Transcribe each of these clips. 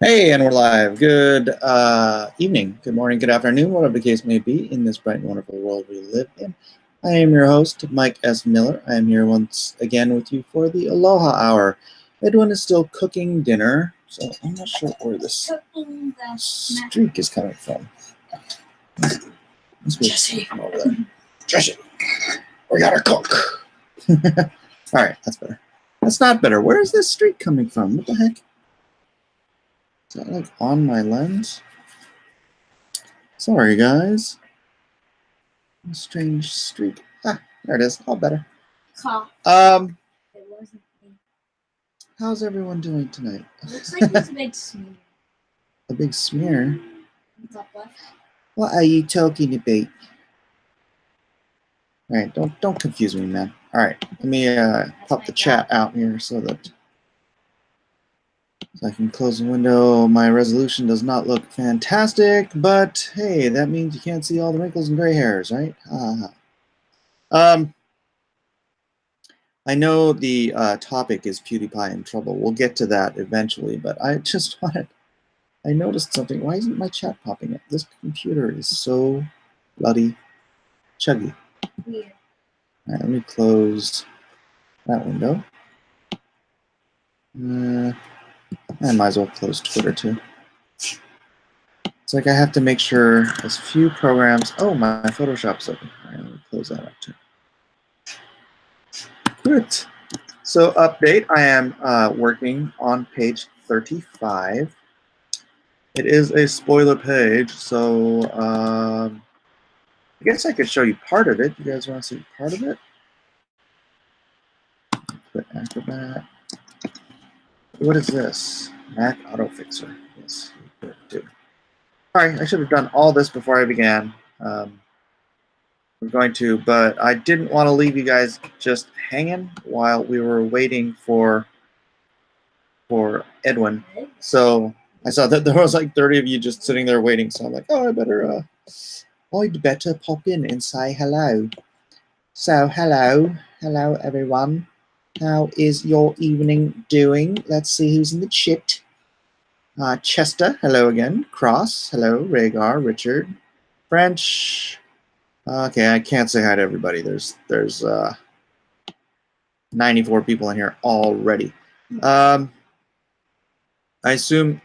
Hey, and we're live. Good evening, good morning, good afternoon, whatever the case may be in this bright and wonderful world we live in. I am your host, Mike S. Miller. I am here once again with you for the Aloha Hour. Edwin is still cooking dinner, so I'm not sure where this streak is coming from. Jesse. From over there. Jesse, we gotta cook. All right, that's better. That's not better. Where is this streak coming from? What the heck? Is that like on my lens? Sorry, guys. A strange streak. Ah, there it is. All better. Cough. It wasn't me. How's everyone doing tonight? Looks like there's a big smear. A big smear? Top left. What are you talking about? All right, don't confuse me, man. All right, let me pop the chat out here so I can close the window. My resolution does not look fantastic, but hey, that means you can't see all the wrinkles and gray hairs, right? I know the topic is Pewdiepie in Trouble. We'll get to that eventually, but I just I noticed something. Why isn't my chat popping up? This computer is so bloody chuggy. Weird. All right, let me close that window. I might as well close Twitter too. It's like I have to make sure as few programs. Oh, my Photoshop's open. All right, let me close that up too. Good. So update, I am working on page 35. It is a spoiler page, so I guess I could show you part of it. You guys want to see part of it? Put Acrobat. What is this? Mac Auto Fixer. Yes, do. Sorry, I should have done all this before I began. We're going to, but I didn't want to leave you guys just hanging while we were waiting for Edwin. So I saw that there was like 30 of you just sitting there waiting. So I'm like, oh, I'd better pop in and say hello. So hello everyone. How is your evening doing? Let's see who's in the chat. Chester, hello again. Cross, hello. Rhaegar, Richard, French. Okay, I can't say hi to everybody. There's 94 people in here already. I assume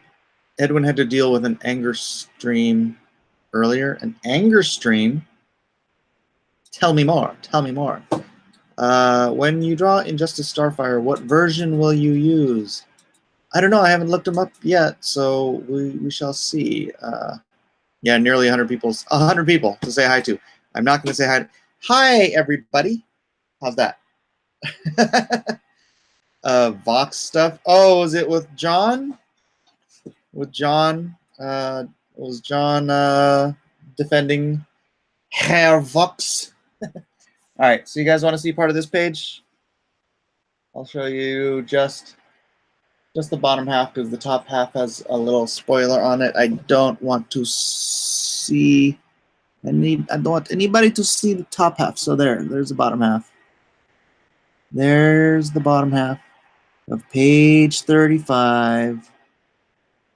Edwin had to deal with an anger stream earlier. An anger stream? Tell me more. Tell me more. When you draw Injustice Starfire, what version will you use? I don't know. I haven't looked them up yet, so we shall see. Yeah, nearly 100 people to say hi to. I'm not going to say hi. Hi, everybody. How's that? Vox stuff. Oh, was it with John? With John? Was John defending Herr Vox? All right, so you guys want to see part of this page? I'll show you just the bottom half because the top half has a little spoiler on it. I don't want to see I don't want anybody to see the top half. So there's the bottom half. There's the bottom half of page 35.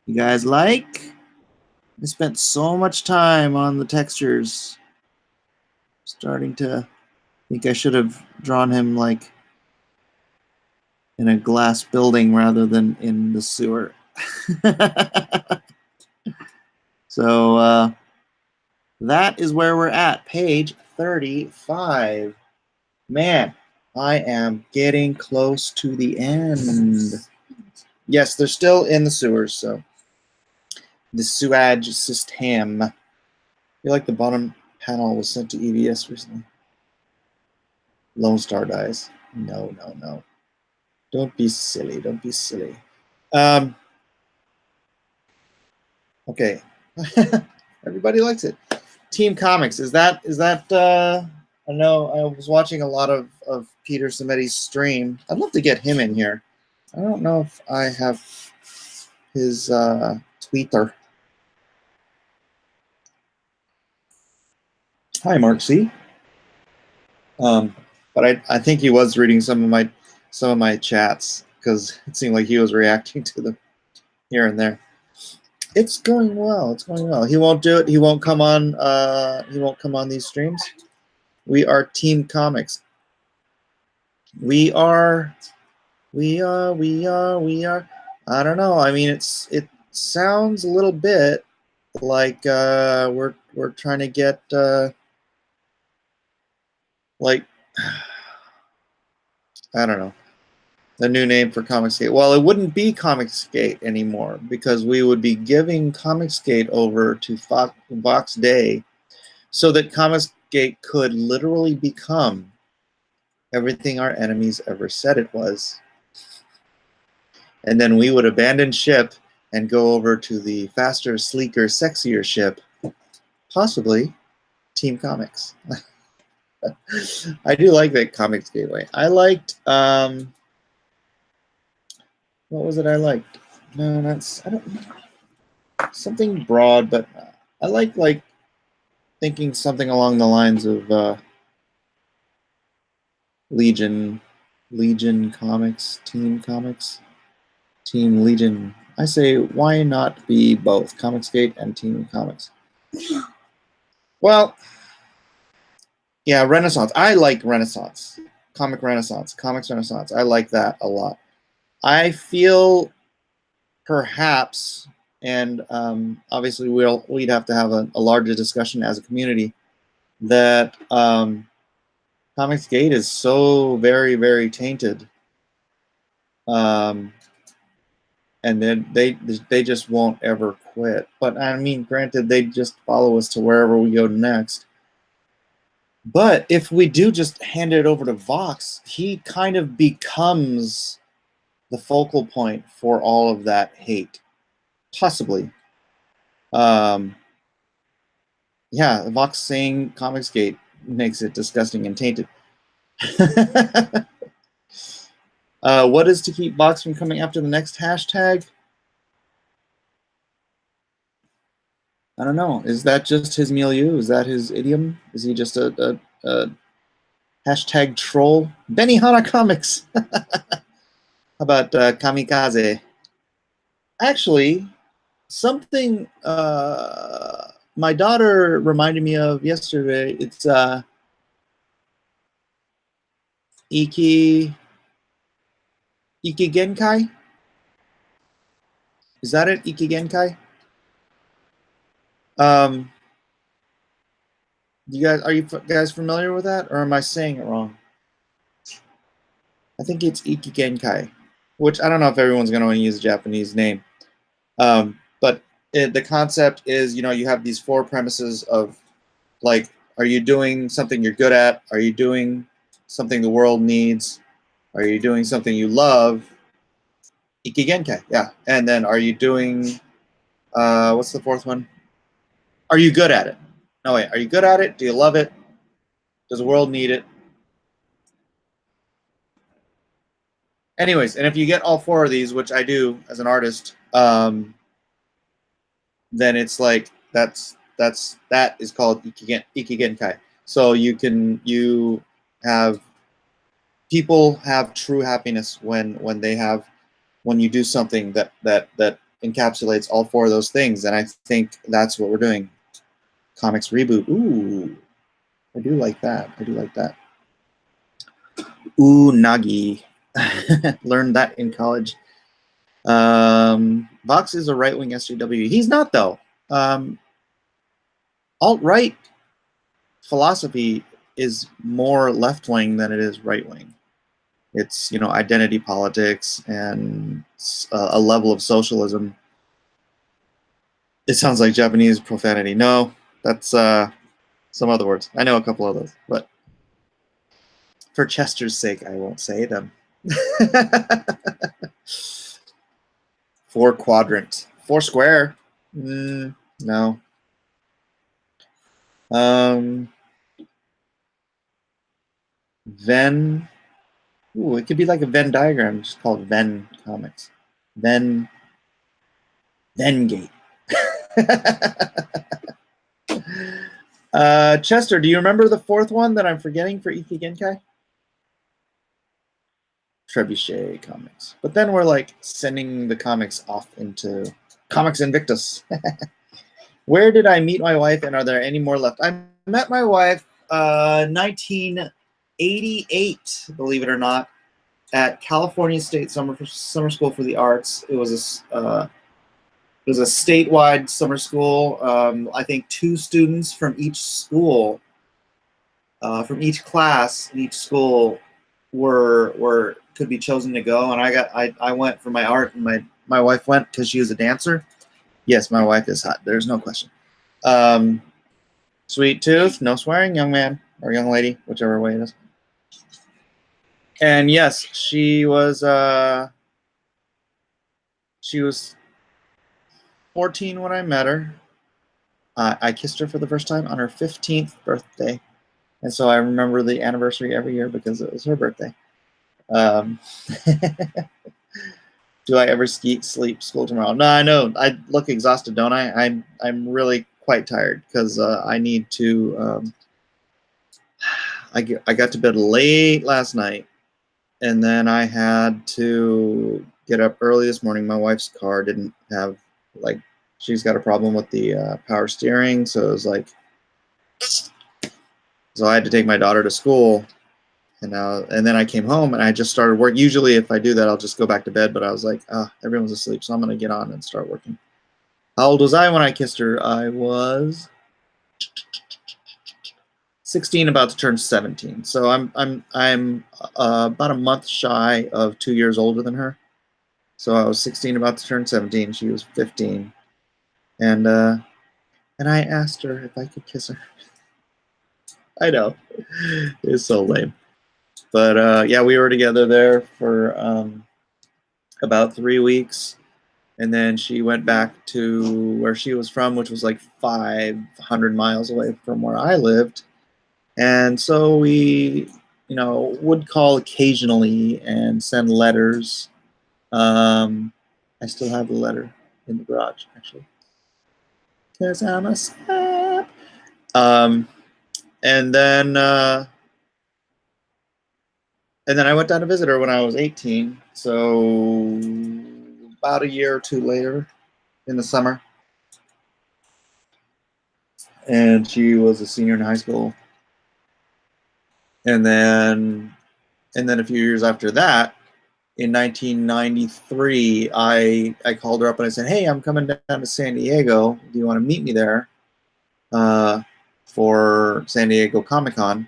You guys like? I spent so much time on the textures. Starting to think I should have drawn him like in a glass building rather than in the sewer. So that is where we're at, page 35. Man, I am getting close to the end. Yes, they're still in the sewers, so the sewage system. I feel like the bottom panel was sent to EVS recently. LONESTAR dies. No. Don't be silly. Don't be silly. Okay. Everybody likes it. Team Comics. Is that I know I was watching a lot of Peter Sammetti's stream. I'd love to get him in here. I don't know if I have his Twitter. Hi, Mark C. But I think he was reading some of my chats because it seemed like he was reacting to them here and there. It's going well. It's going well. He won't do it. He won't come on. He won't come on these streams. We are Team Comics. We are. I don't know. I mean, it sounds a little bit like we're trying to get like I don't know, the new name for Comicsgate. Well, it wouldn't be Comicsgate anymore because we would be giving Comicsgate over to Vox Day, so that Comicsgate could literally become everything our enemies ever said it was. And then we would abandon ship and go over to the faster, sleeker, sexier ship, possibly Team Comics. I do like that Comics Gateway. I liked, what was it I liked? No, that's, I don't know. Something broad, but I like thinking something along the lines of Legion Comics, Team Comics. Team Legion. I say, why not be both Comicsgate and Team Comics? Well, yeah, Renaissance. I like Renaissance. Comics Renaissance. I like that a lot. I feel perhaps, and obviously we'd have to have a larger discussion as a community, that Comicsgate is so very, very tainted. And then they just won't ever quit. But I mean, granted, they just follow us to wherever we go next. But if we do just hand it over to Vox, he kind of becomes the focal point for all of that hate, possibly. Yeah, Vox saying Comicsgate makes it disgusting and tainted. What is to keep Vox from coming after the next hashtag? I don't know. Is that just his milieu? Is that his idiom? Is he just a hashtag troll? Benihana Comics. How about Kamikaze? Actually, something my daughter reminded me of yesterday. It's Iki Genkai? Is that it? Iki Genkai? Are you guys familiar with that, or am I saying it wrong? I think it's Iki Genkai, which I don't know if everyone's going to want to use a Japanese name. But the concept is, you have these 4 premises of, like, are you doing something you're good at? Are you doing something the world needs? Are you doing something you love? Iki Genkai, yeah. And then are you doing, what's the 4th one? Are you good at it? No, wait, are you good at it? Do you love it? Does the world need it? Anyways, and if you get all 4 of these, which I do as an artist, then it's like that is called Ikigenkai. So you have people have true happiness when you do something that encapsulates all 4 of those things, and I think that's what we're doing. Comics reboot. Ooh, I do like that. Ooh, Nagi. Learned that in college. Vox is a right-wing SJW. He's not, though. Alt-right philosophy is more left-wing than it is right-wing. It's, identity politics and a level of socialism. It sounds like Japanese profanity. No, that's some other words. I know a couple of those, but for Chester's sake, I won't say them. 4 quadrant. 4 square. No. Venn. Ooh, it could be like a Venn diagram, just called Venn Comics. Venn Gate. Chester, do you remember the 4th one that I'm forgetting for Iki Genkai? Trebuchet Comics. But then we're like sending the comics off into Comics Invictus. Where did I meet my wife, and are there any more left? I met my wife 1988, believe it or not, at California State Summer School for the Arts. It was a statewide summer school. I think 2 students from each school, from each class in each school, could be chosen to go. And I went for my art, and my wife went because she was a dancer. Yes, my wife is hot. There's no question. Sweet tooth, no swearing, young man or young lady, whichever way it is. And yes, she was 14 when I met her. I kissed her for the first time on her 15th birthday, and so I remember the anniversary every year because it was her birthday. Do I ever sleep school tomorrow? No, I know. I look exhausted, don't I? I'm really quite tired because I need to. I got to bed late last night, and then I had to get up early this morning. My wife's car didn't have, like, she's got a problem with the power steering, so it was like, so I had to take my daughter to school. And then I came home and I just started work. Usually if I do that, I'll just go back to bed. But I was like, everyone's asleep, so I'm going to get on and start working. How old was I when I kissed her? I was 16, about to turn 17. So I'm about a month shy of 2 years older than her. So I was 16, about to turn 17. She was 15. And I asked her if I could kiss her. I know. It's so lame. But yeah, we were together there for about 3 weeks, and then she went back to where she was from, which was like 500 miles away from where I lived. And so we, would call occasionally and send letters. I still have the letter in the garage, actually, because I'm a sap. And then I went down to visit her when I was 18. So about a year or two later in the summer. And she was a senior in high school. And then a few years after that, in 1993, I called her up and I said, hey, I'm coming down to San Diego. Do you want to meet me there for San Diego Comic-Con?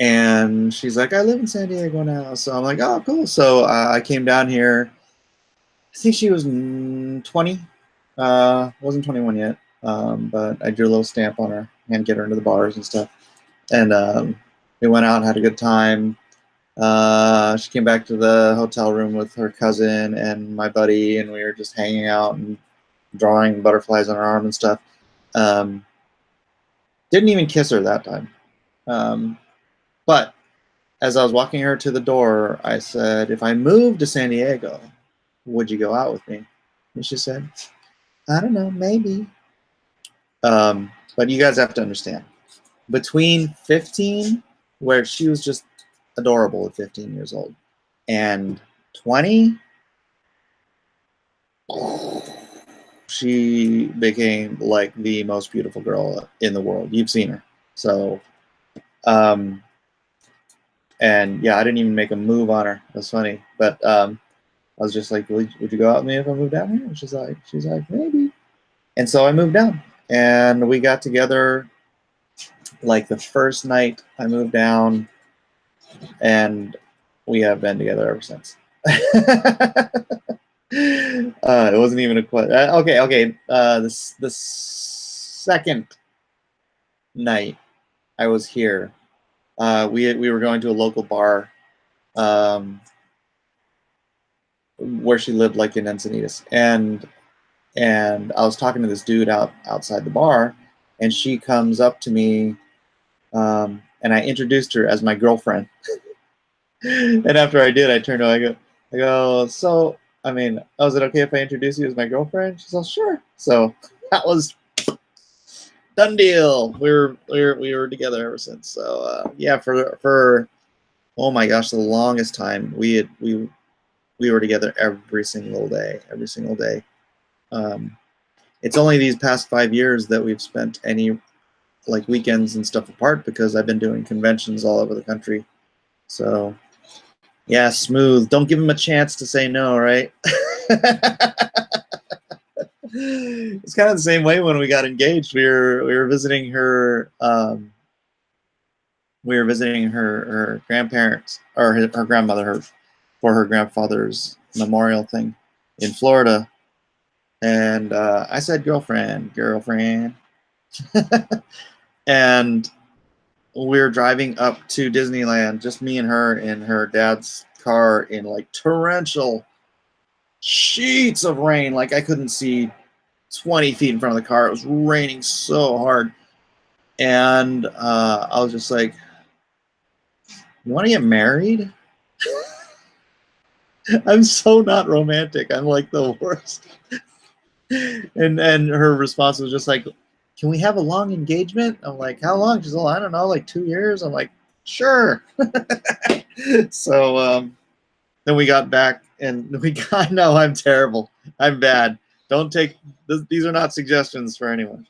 And she's like, I live in San Diego now. So I'm like, oh, cool. So I came down here. I think she was 20. Wasn't 21 yet. But I drew a little stamp on her and get her into the bars and stuff. And we went out and had a good time. She came back to the hotel room with her cousin and my buddy, and we were just hanging out and drawing butterflies on her arm and stuff. Didn't even kiss her that time. But as I was walking her to the door, I said, if I moved to San Diego, would you go out with me? And she said, I don't know, maybe. But you guys have to understand, between 15, where she was just adorable at 15 years old, and 20, she became like the most beautiful girl in the world. You've seen her. So, and yeah, I didn't even make a move on her. That's funny. But I was just like, would you go out with me if I moved down here? And she's like, maybe. And so I moved down, and we got together like the first night I moved down, and we have been together ever since. It wasn't even a question. Okay. The second night I was here, we were going to a local bar where she lived, like in Encinitas, and I was talking to this dude outside the bar, and she comes up to me, and I introduced her as my girlfriend. And after I did, I turned to her, I go, so, I mean, is it okay if I introduce you as my girlfriend? She said, sure. So that was done deal. We were together ever since. So yeah, for oh my gosh, the longest time we we were together every single day, every single day. It's only these past 5 years that we've spent any like weekends and stuff apart because I've been doing conventions all over the country. So yeah, smooth. Don't give him a chance to say no, right? It's kind of the same way when we got engaged. We were visiting her. We were visiting her grandparents or her grandmother for her grandfather's memorial thing in Florida, and I said girlfriend, and we were driving up to Disneyland, just me and her in her dad's car in like torrential sheets of rain. Like I couldn't see 20 feet in front of the car. It was raining so hard. And I was just like, you want to get married? I'm so not romantic. I'm like the worst. And her response was just like, can we have a long engagement? I'm like, how long? She's like, I don't know, like 2 years. I'm like, sure. So then we got back and we got, no, I'm terrible. I'm bad. Don't take, these are not suggestions for anyone.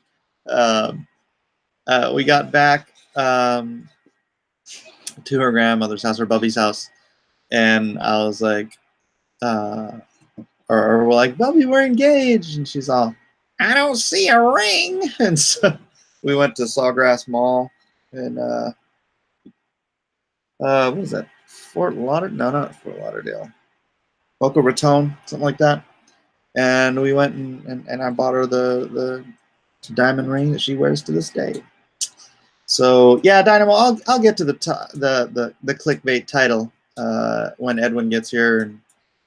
We got back to her grandmother's house, her Bubby's house. And I was like, or we're like, Bubby, we're engaged. And she's all, I don't see a ring. And so we went to Sawgrass Mall and what was that? Fort Lauderdale? No, not Fort Lauderdale. Boca Raton, something like that. And we went and I bought her the diamond ring that she wears to this day. So yeah, Dynamo, I'll get to the clickbait title when Edwin gets here, and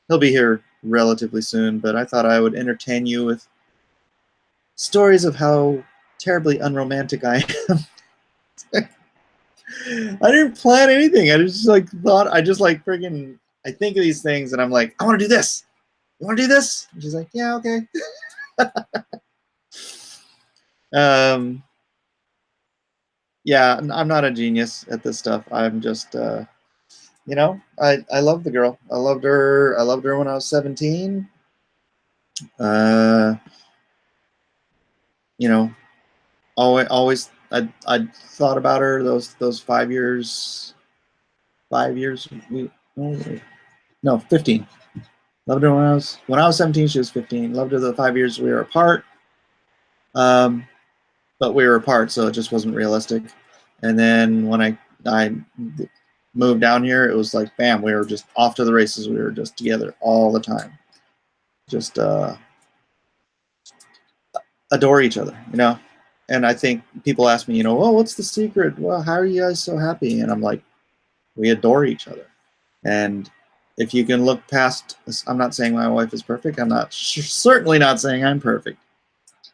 he'll be here relatively soon. But I thought I would entertain you with stories of how terribly unromantic I am. I didn't plan anything. I just like thought. I just like friggin'. I think of these things, and I'm like, I want to do this. You want to do this? And she's like, yeah, okay. Yeah, I'm not a genius at this stuff. I'm just, you know, I love the girl. I loved her when I was 17. You know, always I thought about her those 5 years. 5 years. No, 15. Loved her when I was 17. She was 15. Loved her the 5 years we were apart. But we were apart, so it just wasn't realistic. And then when I moved down here, it was like, bam, we were just off to the races. We were just together all the time. Just adore each other, you know? And I think people ask me, you know, well, what's the secret? Well, how are you guys so happy? And I'm like, we adore each other. And if you can look past, I'm not saying my wife is perfect. I'm not certainly not saying I'm perfect.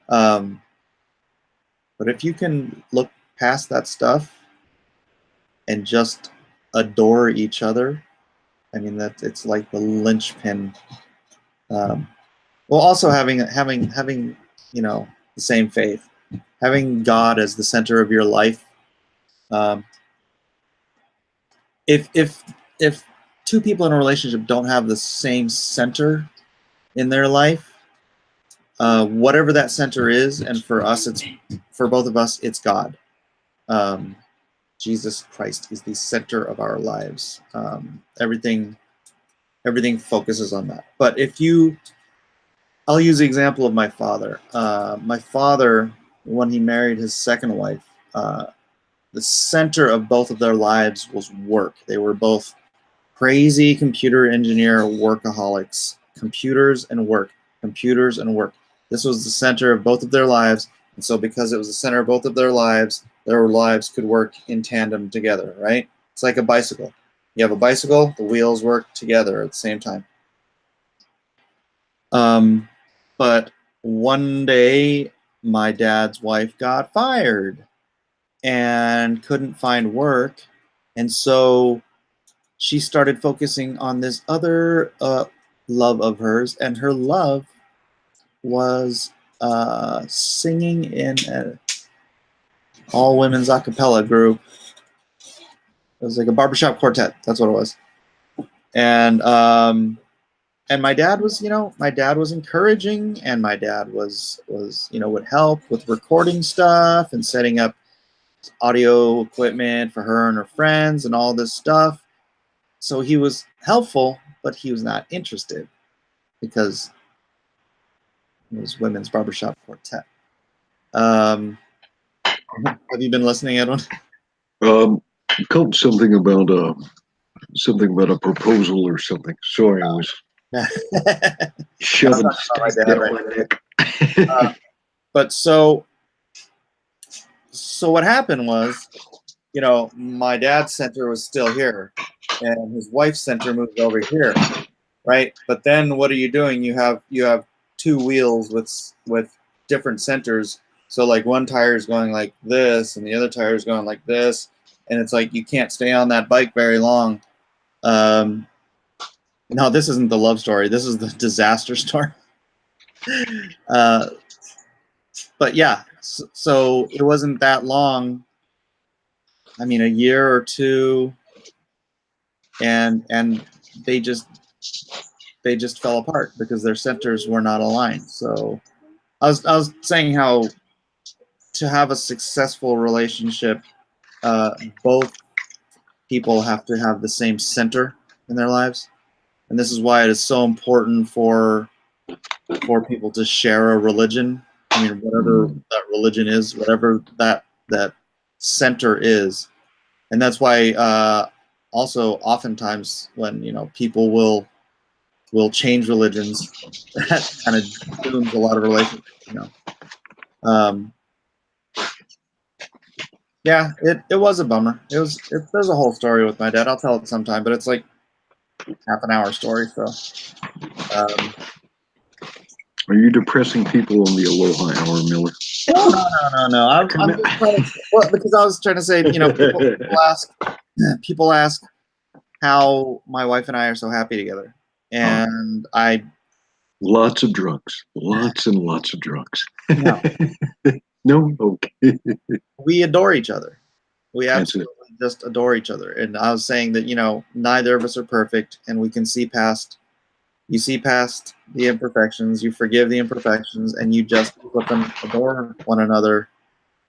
But if you can look past that stuff and just adore each other, I mean, that it's like the linchpin. Well, also having you know, the same faith, having God as the center of your life. If two people in a relationship don't have the same center in their life, whatever that center is, and for both of us, it's God. Jesus Christ is the center of our lives. Everything focuses on that. But I'll use the example of my father. My father, when he married his second wife, the center of both of their lives was work. They were both crazy computer engineer workaholics. Computers and work. This was the center of both of their lives. And so because it was the center of both of their lives could work in tandem together, right? It's like a bicycle. You have a bicycle, the wheels work together at the same time. But one day, my dad's wife got fired and couldn't find work. And so she started focusing on this other love of hers, and her love was singing in an all-women's a cappella group. It was like a barbershop quartet. That's what it was. And and my dad was, my dad was encouraging, and my dad was would help with recording stuff and setting up audio equipment for her and her friends and all this stuff. So he was helpful, but he was not interested because it was women's barbershop quartet. Have you been listening, Edwin? Called something about a proposal or something. Sorry, I was shoving steak down my neck. But so what happened was, my dad's center was still here, and his wife's center moved over here, right? But then what are you doing? You have two wheels with different centers. So like one tire is going like this, and the other tire is going like this, and it's like you can't stay on that bike very long. No, this isn't the love story. This is the disaster story. But yeah, so it wasn't that long. I mean, a year or two, and they just fell apart because their centers were not aligned. So I was saying how to have a successful relationship, both people have to have the same center in their lives, and this is why it is so important for people to share a religion. I mean, whatever that religion is, whatever that center is, and that's why also oftentimes when people will change religions, that kind of dooms a lot of relationships. Yeah, it was a bummer. There's a whole story with my dad. I'll tell it sometime, but it's like half an hour story. So. Are you depressing people on the Aloha Hour, Miller? No. I'm just trying to, because I was trying to say, people ask how my wife and I are so happy together, and lots of drugs, lots and lots of drugs. No. No, okay. We adore each other. We absolutely just adore each other, and I was saying that neither of us are perfect, and we can see past. You see past the imperfections, you forgive the imperfections, and you just adore one another,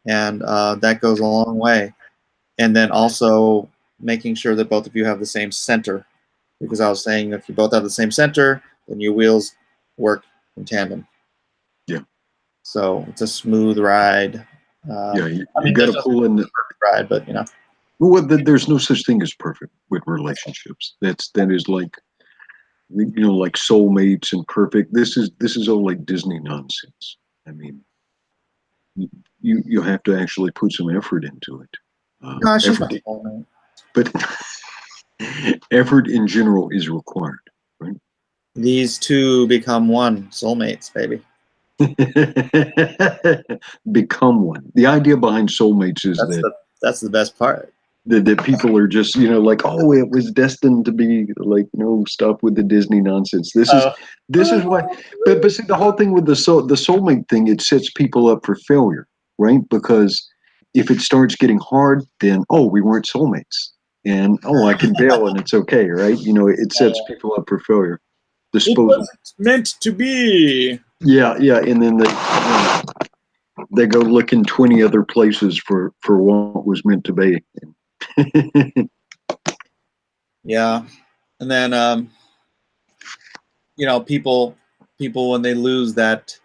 and that goes a long way. And then also making sure that both of you have the same center, because I was saying if you both have the same center, then your wheels work in tandem. Yeah. So it's a smooth ride. You got to pull in the ride, but Well, there's no such thing as perfect with relationships. That is like. Like soulmates and perfect. This is all like Disney nonsense. I mean, you have to actually put some effort into it. But effort in general is required, right? These two become one, soulmates, baby. Become one. The idea behind soulmates is that's the best part. That people are just like, oh, it was destined to be like, no, stop with the Disney nonsense. This is why. But see, the whole thing with the soulmate thing, it sets people up for failure, right? Because if it starts getting hard, then we weren't soulmates, and I can bail and it's okay, right? It sets people up for failure. It wasn't meant to be. Yeah, and then they go looking 20 other places for what was meant to be. Yeah, and then people when they lose that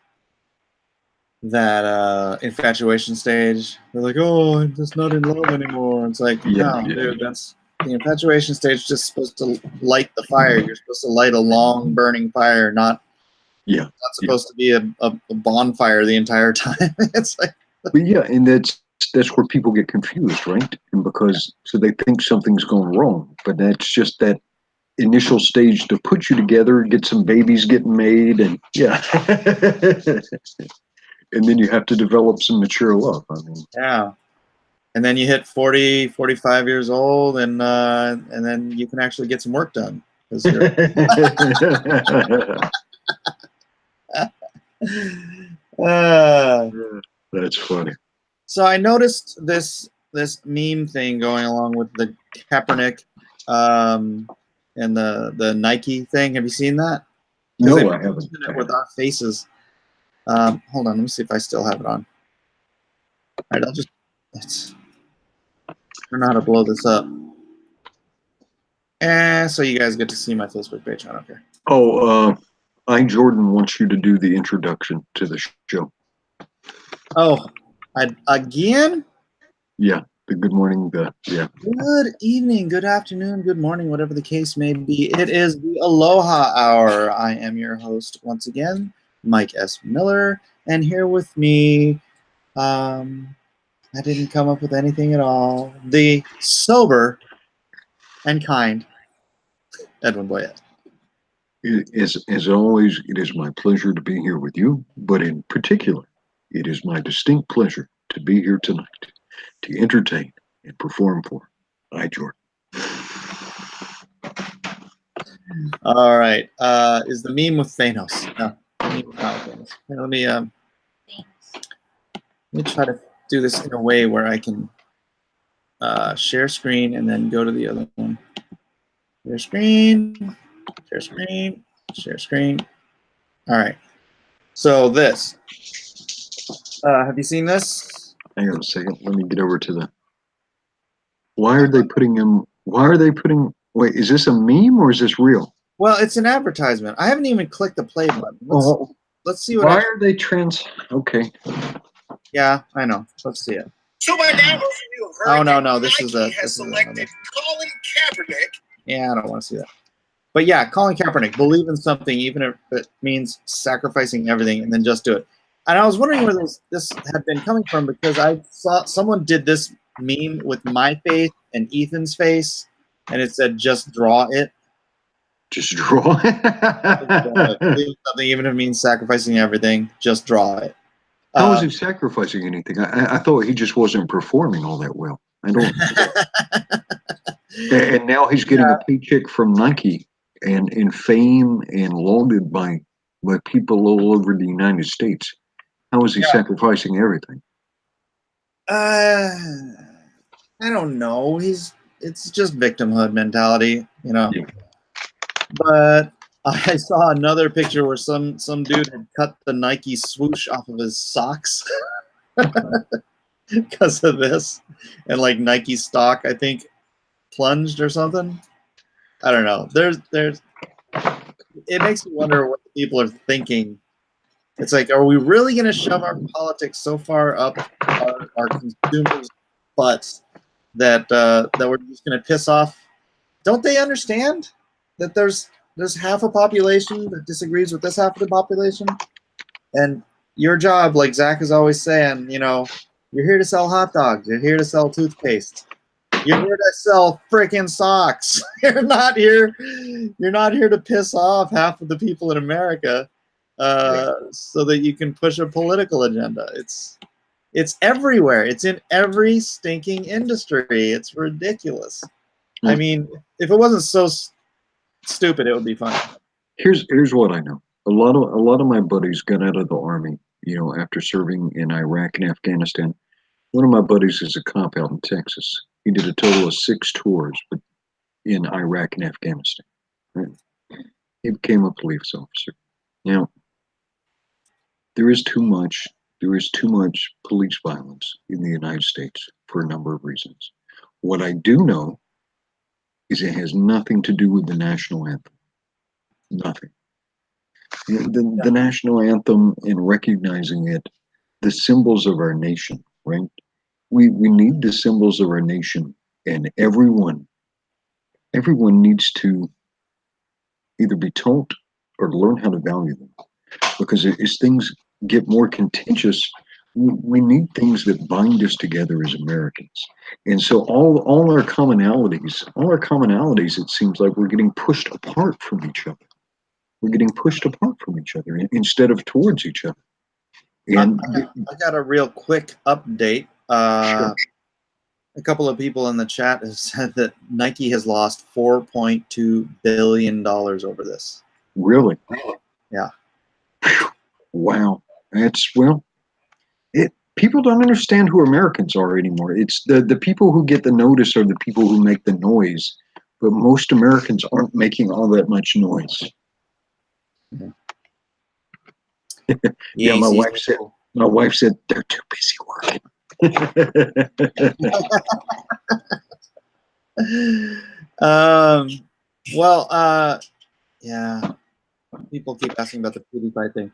infatuation stage, they're like, oh, I'm just not in love anymore. It's like, dude, that's the infatuation stage. Just supposed to light the fire. You're supposed to light a long burning fire, not supposed to be a bonfire the entire time. It's like, and that's where people get confused, right? And so they think something's going wrong, but that's just that initial stage to put you together, get some babies getting made, and and then you have to develop some mature love. I mean, and then you hit 40, 45 years old, and then you can actually get some work done. That's funny. So I noticed this meme thing going along with the Kaepernick and the Nike thing. Have you seen that? No, they I haven't. posted it with our faces. Hold on, let me see if I still have it on. All right, let's learn how to blow this up. And so you guys get to see my Facebook page. I don't care. Oh, Jordan wants you to do the introduction to the show. Oh, again? Yeah, the good morning. Yeah. Good evening, good afternoon, good morning, whatever the case may be. It is the Aloha Hour. I am your host once again, Mike S. Miller, and here with me, I didn't come up with anything at all. The sober and kind Edwin Boyette. As always, it is my pleasure to be here with you, but in particular, it is my distinct pleasure to be here tonight to entertain and perform for Jordan. All right. Is the meme with Thanos? No, the meme is not with Thanos. Here, let me try to do this in a way where I can share screen and then go to the other one. Share screen, share screen, share screen. All right. So this. Have you seen this? Hang on a second. Let me get over to the. Why are they putting him? Why are they putting? Wait, is this a meme or is this real? Well, it's an advertisement. I haven't even clicked the play button. Let's see what. Why are they Okay. Yeah, I know. Let's see it. So by now, most of you have heard no. This Nike is a. has selected Colin Kaepernick. Yeah, I don't want to see that. But yeah, Colin Kaepernick, believe in something, even if it means sacrificing everything, and then just do it. And I was wondering where this had been coming from, because I saw someone did this meme with my face and Ethan's face, and it said, "Just draw it." Just draw it. Believe in something, even if it means sacrificing everything, just draw it. How was he sacrificing anything? I thought he just wasn't performing all that well. I don't. And now he's getting a paycheck from Nike and fame and lauded by people all over the United States. How is he sacrificing everything? I don't know. It's just victimhood mentality, you know. Yeah. But I saw another picture where some dude had cut the Nike swoosh off of his socks because of this, and like Nike stock, I think, plunged or something. I don't know. There's it makes me wonder what people are thinking. It's like, are we really going to shove our politics so far up our consumers' butts that we're just going to piss off? Don't they understand that there's half a population that disagrees with this half of the population? And your job, like Zach is always saying, you know, you're here to sell hot dogs. You're here to sell toothpaste. You're here to sell freaking socks. You're not here to piss off half of the people in America so that you can push a political agenda. It's everywhere. It's in every stinking industry. It's ridiculous. I mean, if it wasn't so stupid, it would be fun. Here's what I know. A lot of my buddies got out of the army, you know, after serving in Iraq and Afghanistan. One of my buddies is a cop out in Texas. He did a total of 6 tours in Iraq and Afghanistan. Right? He became a police officer. Now, there is too much police violence in the United States for a number of reasons. What I do know is it has nothing to do with the national anthem. Nothing. The national anthem, and recognizing it, the symbols of our nation, right? We need the symbols of our nation, and everyone needs to either be taught or learn how to value them. Because as things get more contentious, we need things that bind us together as Americans. And so all our commonalities, it seems like we're getting pushed apart from each other. We're getting pushed apart from each other instead of towards each other. And I got a real quick update. Sure. A couple of people in the chat have said that Nike has lost $4.2 billion over this. Really? Yeah. Wow. People don't understand who Americans are anymore. It's the people who get the notice are the people who make the noise, but most Americans aren't making all that much noise. Yeah, ain't my seen wife said. My wife said they're too busy working. Well, yeah. People keep asking about the PewDiePie thing.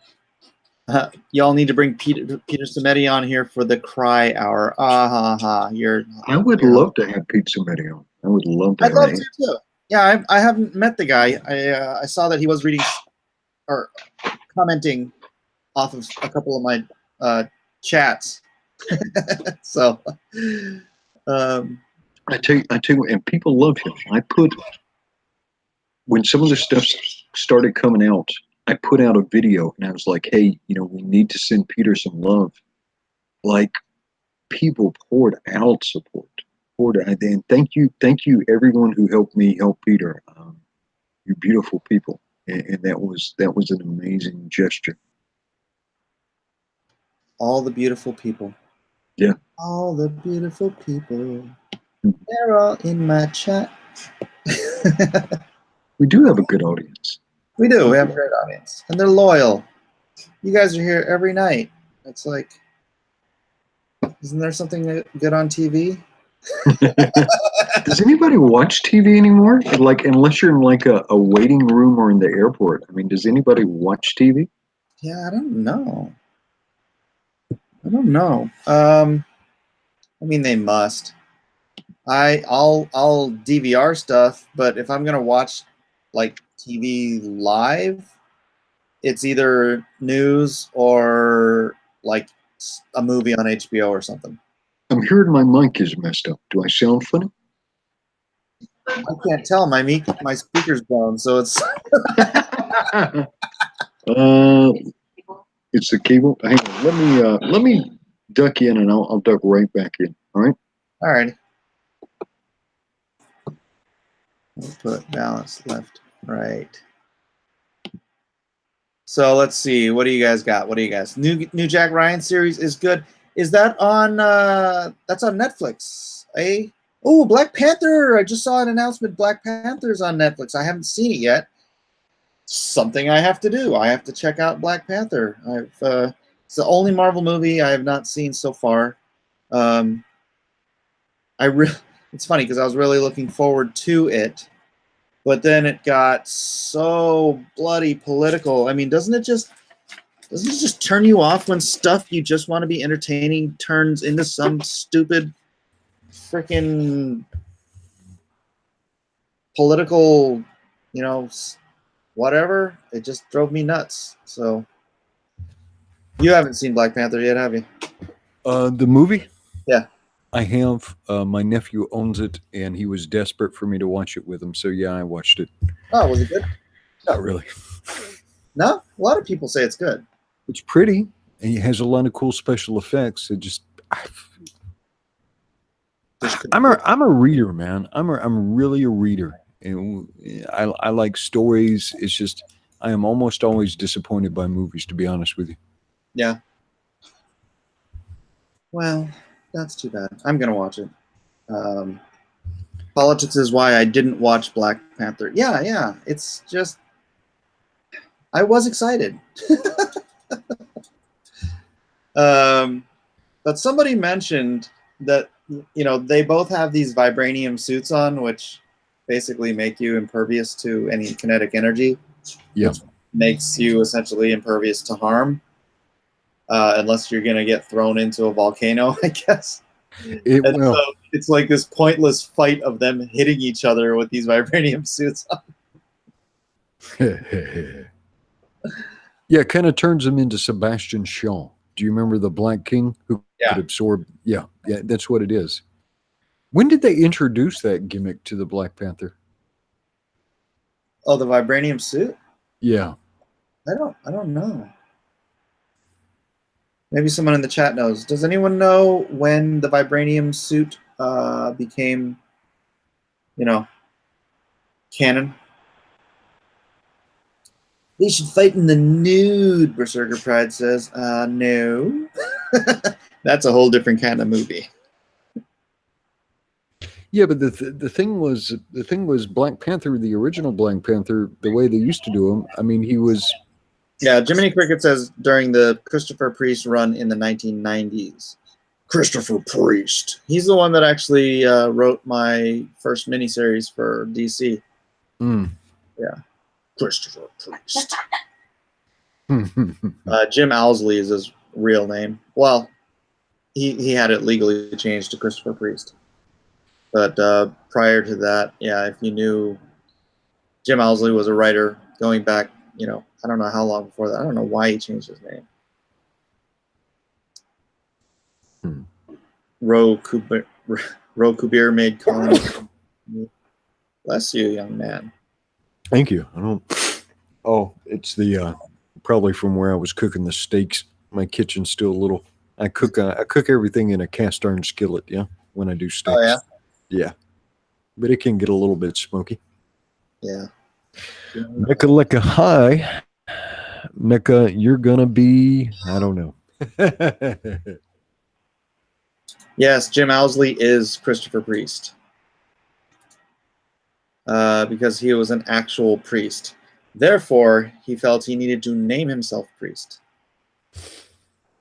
Y'all need to bring Peter Cimetti on here for the cry hour. I would love to have Pete Cimetti on. I would love to I'd love have to too. Yeah, I haven't met the guy. I saw that he was reading or commenting off of a couple of my chats. So, I tell you, and people love him. When some of the stuff started coming out, I put out a video and I was like, hey, we need to send Peter some love. Like, people poured out support. And thank you, everyone who helped me help Peter. You're beautiful people, and that was an amazing gesture. all the beautiful people. Yeah. All the beautiful people. They're all in my chat. We do have a good audience. We do. We have a great audience, and they're loyal. You guys are here every night. It's like, isn't there something good on TV? Does anybody watch TV anymore? Like, unless you're in like a waiting room or in the airport. I mean, does anybody watch TV? Yeah, I don't know. I mean, they must. I'll DVR stuff, but if I'm gonna watch like TV live, it's either news or like a movie on HBO or something. I'm hearing my mic is messed up. Do I sound funny? I can't tell. My speaker's blown, so it's. It's the cable. Hang on. Let me duck in, and I'll duck right back in. All right. All right. We'll put balance left, right. So let's see. What do you guys got? New Jack Ryan series is good. Is that on? That's on Netflix. Oh, Black Panther! I just saw an announcement. Black Panther's on Netflix. I haven't seen it yet. Something I have to do. I have to check out Black Panther. It's the only Marvel movie I have not seen so far. It's funny because I was really looking forward to it, but then it got so bloody political. I mean, doesn't it just turn you off when stuff you just want to be entertaining turns into some stupid freaking political, whatever? It just drove me nuts. So you haven't seen Black Panther yet, have you? The movie? Yeah. I have. My nephew owns it, and he was desperate for me to watch it with him. So yeah, I watched it. Oh, was it good? Not really. No? A lot of people say it's good. It's pretty, and it has a lot of cool special effects. It just. I'm a reader, man. I'm really a reader, and I like stories. It's just I am almost always disappointed by movies, to be honest with you. Yeah. Well, that's too bad. I'm gonna watch it. Politics is why I didn't watch Black Panther. Yeah. It's just I was excited. But somebody mentioned that they both have these vibranium suits on, which basically make you impervious to any kinetic energy. Yeah. Which makes you essentially impervious to harm, unless you're gonna get thrown into a volcano, I guess. So it's like this pointless fight of them hitting each other with these vibranium suits on. Yeah, it kind of turns him into Sebastian Shaw. Do you remember the Black King who could absorb? Yeah, that's what it is. When did they introduce that gimmick to the Black Panther? Oh, the vibranium suit? Yeah. I don't know. Maybe someone in the chat knows. Does anyone know when the vibranium suit became, canon? They should fight in the nude, Berserker Pride says. No. That's a whole different kind of movie. Yeah, but the thing was Black Panther, the original Black Panther, the way they used to do him. I mean, he was Yeah, Jiminy Cricket says during the Christopher Priest run in the 1990s. Christopher Priest. He's the one that actually wrote my first miniseries for DC. Mm. Yeah. Christopher Priest. Jim Owsley is his real name. Well, he had it legally changed to Christopher Priest. But prior to that, yeah, if you knew, Jim Owsley was a writer going back, I don't know how long before that. I don't know why he changed his name. Ro Kubir made Colin. Bless you, young man. Thank you. I don't. Oh, it's the probably from where I was cooking the steaks. My kitchen's still a little. I cook everything in a cast iron skillet. Yeah, when I do steaks. Oh yeah. Yeah, but it can get a little bit smoky. Yeah. Mecca Lecca hi. Mecca, you're gonna be. I don't know. Yes, Jim Owsley is Christopher Priest. Because he was an actual priest. Therefore, he felt he needed to name himself priest.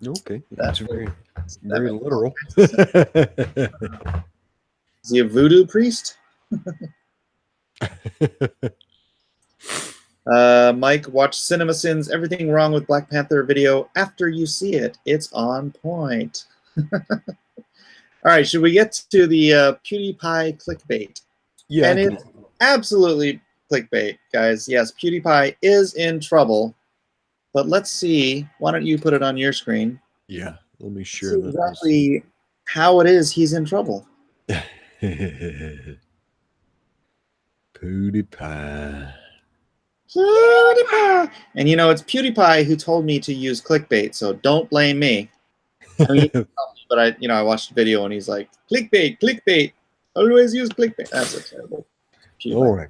Okay, that's very literal. Is he a voodoo priest? Mike, watch Cinema Sins Everything Wrong with Black Panther video after you see it. It's on point. All right, should we get to the PewDiePie clickbait? Yeah, and it's absolutely clickbait, guys. Yes, PewDiePie is in trouble. But let's see. Why don't you put it on your screen? Yeah, let me share See exactly how it is he's in trouble. PewDiePie. PewDiePie. And it's PewDiePie who told me to use clickbait, so don't blame me. I mean, but I watched the video and he's like, clickbait, always use clickbait. That's a terrible PewDiePie. All right.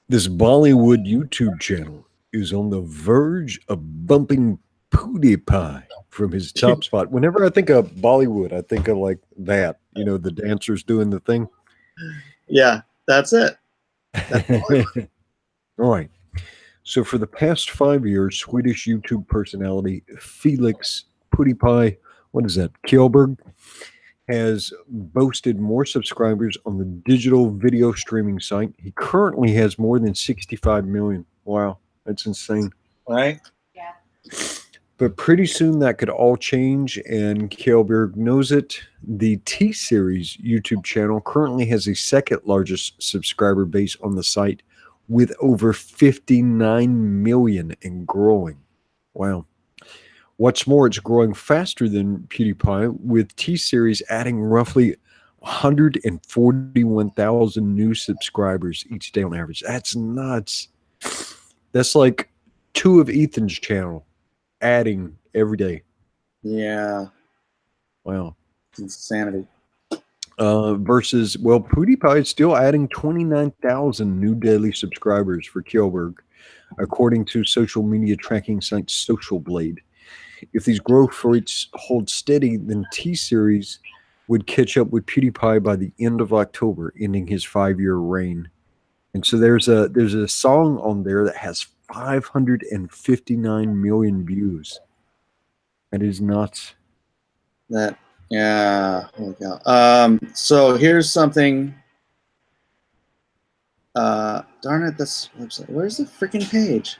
This Bollywood YouTube channel is on the verge of bumping PewDiePie from his top spot. Whenever I think of Bollywood, I think of like that, the dancers doing the thing. Yeah, that's it. All right. So for the past 5 years, Swedish YouTube personality Felix PewDiePie, what is that, Kjellberg, has boasted more subscribers on the digital video streaming site. He currently has more than 65 million. Wow, that's insane. Right? Yeah. But pretty soon that could all change, and Kjellberg knows it. The T-Series YouTube channel currently has the second largest subscriber base on the site with over 59 million and growing. Wow. What's more, it's growing faster than PewDiePie, with T-Series adding roughly 141,000 new subscribers each day on average. That's nuts. That's like 2 of Ethan's channel adding every day. Yeah. Wow. It's insanity. Versus, PewDiePie is still adding 29,000 new daily subscribers for Kjellberg, according to social media tracking site Social Blade. If these growth rates hold steady, then T-Series would catch up with PewDiePie by the end of October, ending his 5-year reign. And so there's a song on there that has 559 million views. That is nuts. Yeah. Holy cow. So here's something. Darn it, this website. Where's the freaking page?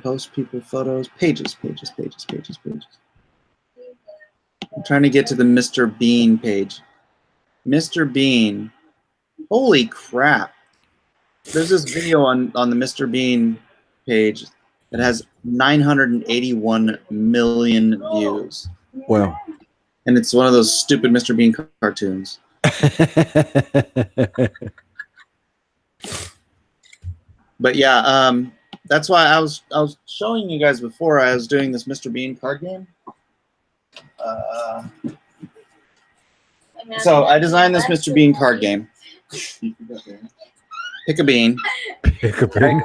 Post people photos, pages. I'm trying to get to the Mr. Bean page. Mr. Bean. Holy crap. There's this video on the Mr. Bean page that has 981 million views. Wow. And it's one of those stupid Mr. Bean cartoons. But yeah, that's why I was showing you guys before I was doing this Mr. Bean card game. So I designed this Mr. Bean card game. Pick a bean. Pick a bean.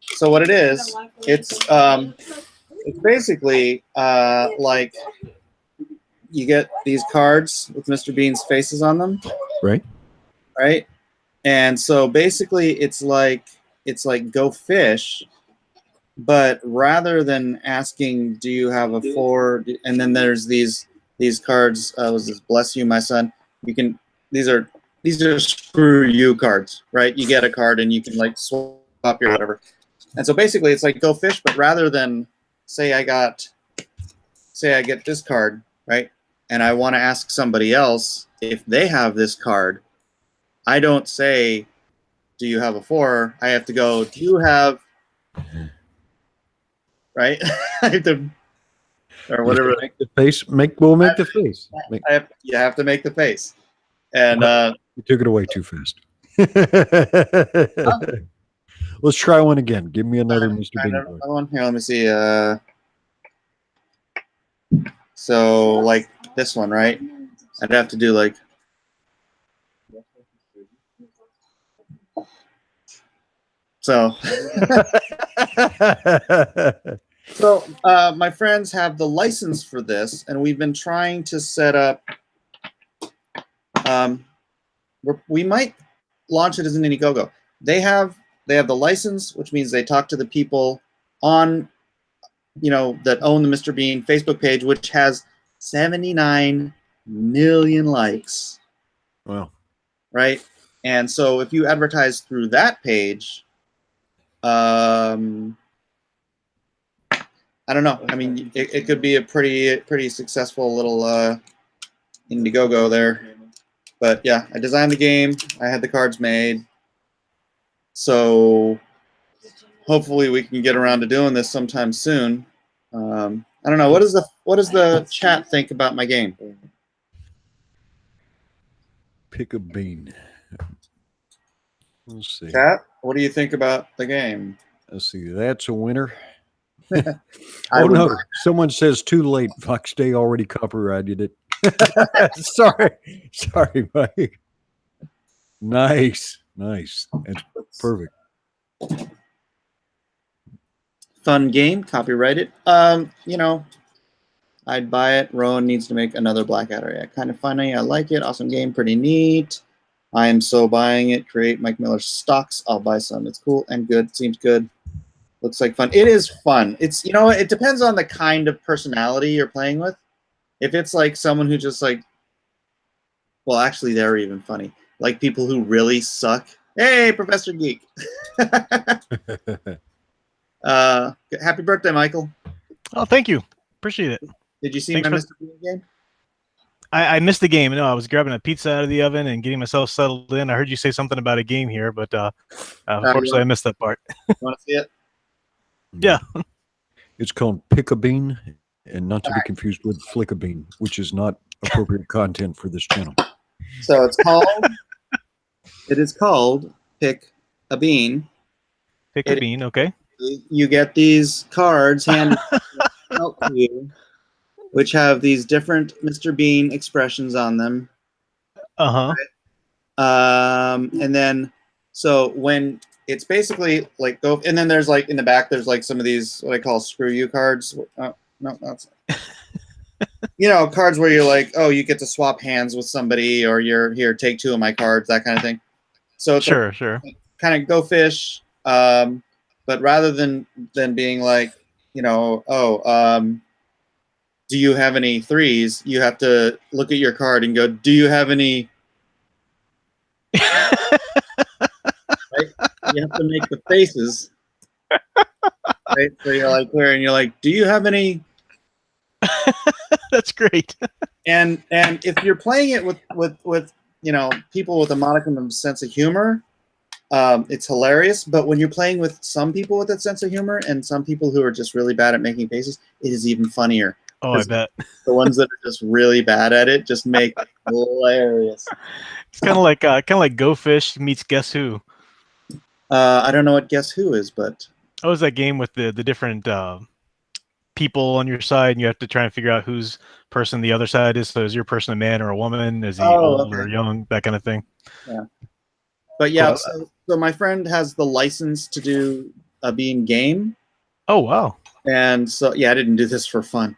So what it is, it's basically like you get these cards with Mr. Bean's faces on them. Right. Right? And so basically, it's like Go Fish, but rather than asking, "Do you have a 4?" and then there's these cards. Was this "Bless You, my son"? You can. These are screw you cards, right? You get a card and you can like swap your whatever. And so basically, it's like Go Fish, but rather than say I get this card, right? And I want to ask somebody else if they have this card, I don't say, "Do you have a 4?" I have to go, "Do you have," right? I have to, or whatever. Make the face. We'll make the face. You have to make the face. And You took it away too fast. Let's try one again. Give me another Mr. Bean card. One here. Let me see. So like this one, right? I'd have to do like. So. So my friends have the license for this, and we've been trying to set up. We might launch it as an Indiegogo. They have the license, which means they talk to the people on, that own the Mr. Bean Facebook page, which has 79 million likes. Wow. Right, and so if you advertise through that page, I don't know. I mean, it could be a pretty successful little Indiegogo there. But yeah, I designed the game. I had the cards made. So hopefully we can get around to doing this sometime soon. I don't know. What does the chat think about my game? Pick a bean. Let's see. Chat, what do you think about the game? Let's see. That's a winner. Oh no! Someone says too late. Fox Day already copyrighted it. Sorry, Mike. Nice. That's perfect. Fun game, copyrighted. I'd buy it. Rowan needs to make another Blackadder. Yeah, kind of funny. I like it. Awesome game, pretty neat. I am so buying it. Create Mike Miller stocks. I'll buy some. It's cool and good. Seems good. Looks like fun. It is fun. It's it depends on the kind of personality you're playing with. If it's like someone who just like, well, actually, they're even funny. Like people who really suck. Hey, Professor Geek. Happy birthday, Michael. Oh, thank you. Appreciate it. Did you see Thanks my for- Mr. Bean game? I missed the game. No, I was grabbing a pizza out of the oven and getting myself settled in. I heard you say something about a game here, but unfortunately, I missed that part. You want to see it? Yeah. It's called Pick a Bean, and not to be confused with Flick a Bean, which is not appropriate content for this channel. So it's called. It is called Pick a Bean. Pick a bean, okay. You get these cards handed out to you, which have these different Mr. Bean expressions on them. Uh-huh. And then, so when it's basically like go, and then there's like in the back, there's like some of these what I call screw you cards. Oh, no, that's cards where you're like, oh, you get to swap hands with somebody, or you're here, take 2 of my cards, that kind of thing. So it's Sure. kind of Go Fish, but rather than being like, do you have any 3s? You have to look at your card and go, do you have any? Right? You have to make the faces. Right? So you're like there, and you're like, do you have any? That's great. And if you're playing it with people with a modicum of sense of humor, it's hilarious. But when you're playing with some people with that sense of humor and some people who are just really bad at making faces, it is even funnier. Oh, I bet. The ones that are just really bad at it just make it hilarious. It's kind of like Go Fish meets Guess Who. I don't know what Guess Who is, but Oh, it's that game with the different people on your side, and you have to try and figure out whose person the other side is. So is your person a man or a woman? Is he old or young? That kind of thing. Yeah. But yeah, Well, so my friend has the license to do a Bean game. Oh, wow. And so, yeah, I didn't do this for fun.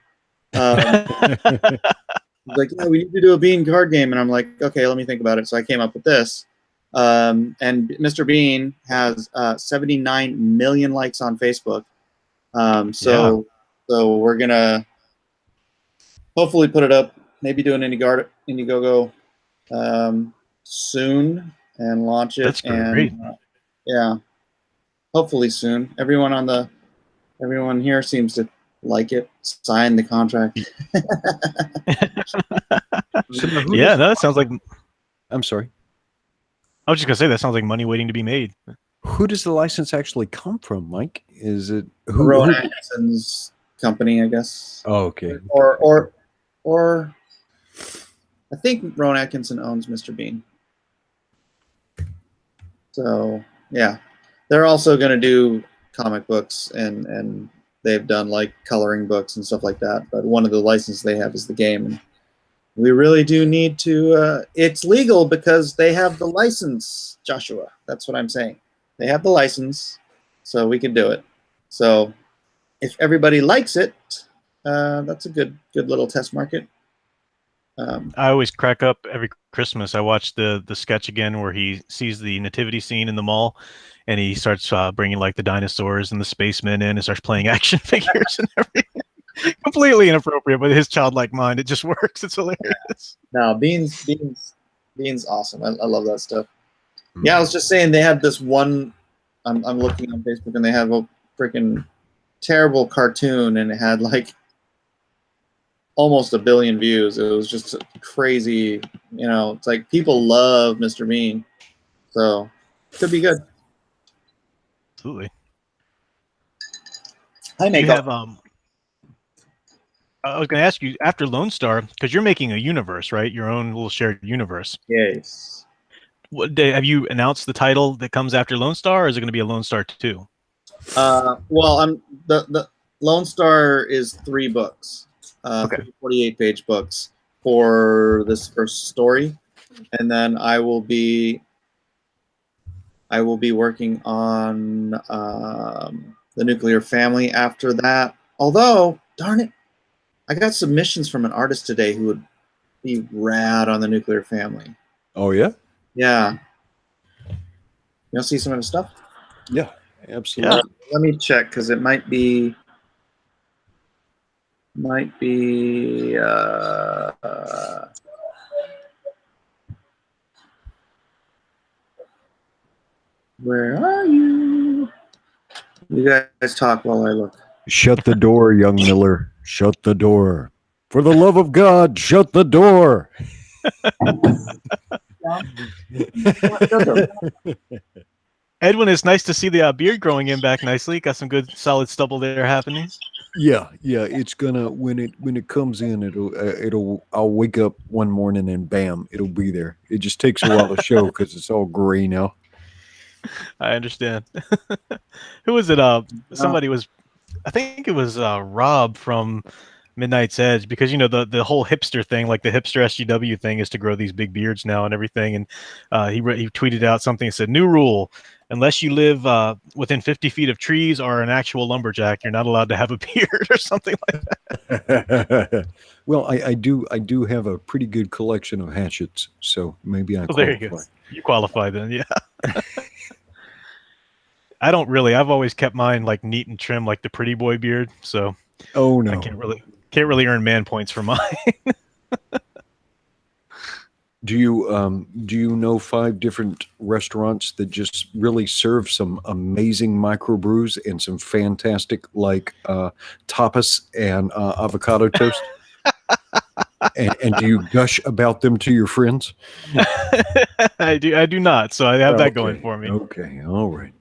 He's like, yeah, we need to do a Bean card game. And I'm like, okay, let me think about it. So I came up with this. And Mr. Bean has 79 million likes on Facebook. So we're gonna hopefully put it up. Maybe do an Indiegogo soon and launch it. That's great. Yeah, hopefully soon. Everyone here seems to like it. Sign the contract. Yeah, that sounds like. I'm sorry. I was just gonna say that sounds like money waiting to be made. Who does the license actually come from, Mike? Is it Rowan Atkinson's company, I guess. Oh, okay. Or I think Rowan Atkinson owns Mr. Bean. So yeah, they're also going to do comic books and they've done like coloring books and stuff like that. But one of the licenses they have is the game, and we really do need to. It's legal because they have the license, Joshua. That's what I'm saying. They have the license, so we can do it. So if everybody likes it, that's a good little test market. I always crack up every Christmas. I watch the sketch again where he sees the nativity scene in the mall, and he starts bringing like the dinosaurs and the spacemen in and starts playing action figures and everything. Completely inappropriate, but his childlike mind, it just works. It's hilarious. No, Bean's awesome. I love that stuff. Yeah, I was just saying they had this one. I'm looking on Facebook and they have a freaking terrible cartoon, and it had like almost 1 billion views. It was just crazy. It's like people love Mr. Bean, so could be good. Absolutely. Hi, You Nico. have I was going to ask you after Lone Star, because you're making a universe, right? Your own little shared universe. Yes. Have you announced the title that comes after Lone Star, or is it going to be a Lone Star 2? Well, the Lone Star is 3 books, 48-page books for this first story, and then I will be working on the Nuclear Family after that. Although, darn it, I got submissions from an artist today who would be rad on the Nuclear Family. Oh yeah? Yeah. You'll see some of the stuff? Yeah, absolutely. Yeah. Let me check, because it might be where are you? You guys talk while I look. Shut the door, young Miller. Shut the door. For the love of God, shut the door. Edwin, it's nice to see the beard growing in back nicely. Got some good solid stubble there happening. Yeah. It's gonna when it comes in, I'll wake up one morning and bam, it'll be there. It just takes a while to show because it's all gray now. I understand. Who was it? Somebody was. I think it was Rob from Midnight's Edge, because the whole hipster thing, like the hipster SGW thing, is to grow these big beards now and everything. And he tweeted out something that said, "New rule: unless you live within 50 feet of trees or an actual lumberjack, you're not allowed to have a beard," or something like that. Well, I do have a pretty good collection of hatchets, so maybe I qualify. There you go. You qualify then, yeah. I don't really. I've always kept mine like neat and trim, like the pretty boy beard. So oh no, I can't really earn man points for mine. Do you know 5 different restaurants that just really serve some amazing microbrews and some fantastic like tapas and avocado toast? and do you gush about them to your friends? I do not. So I have that going for me. Okay, all right.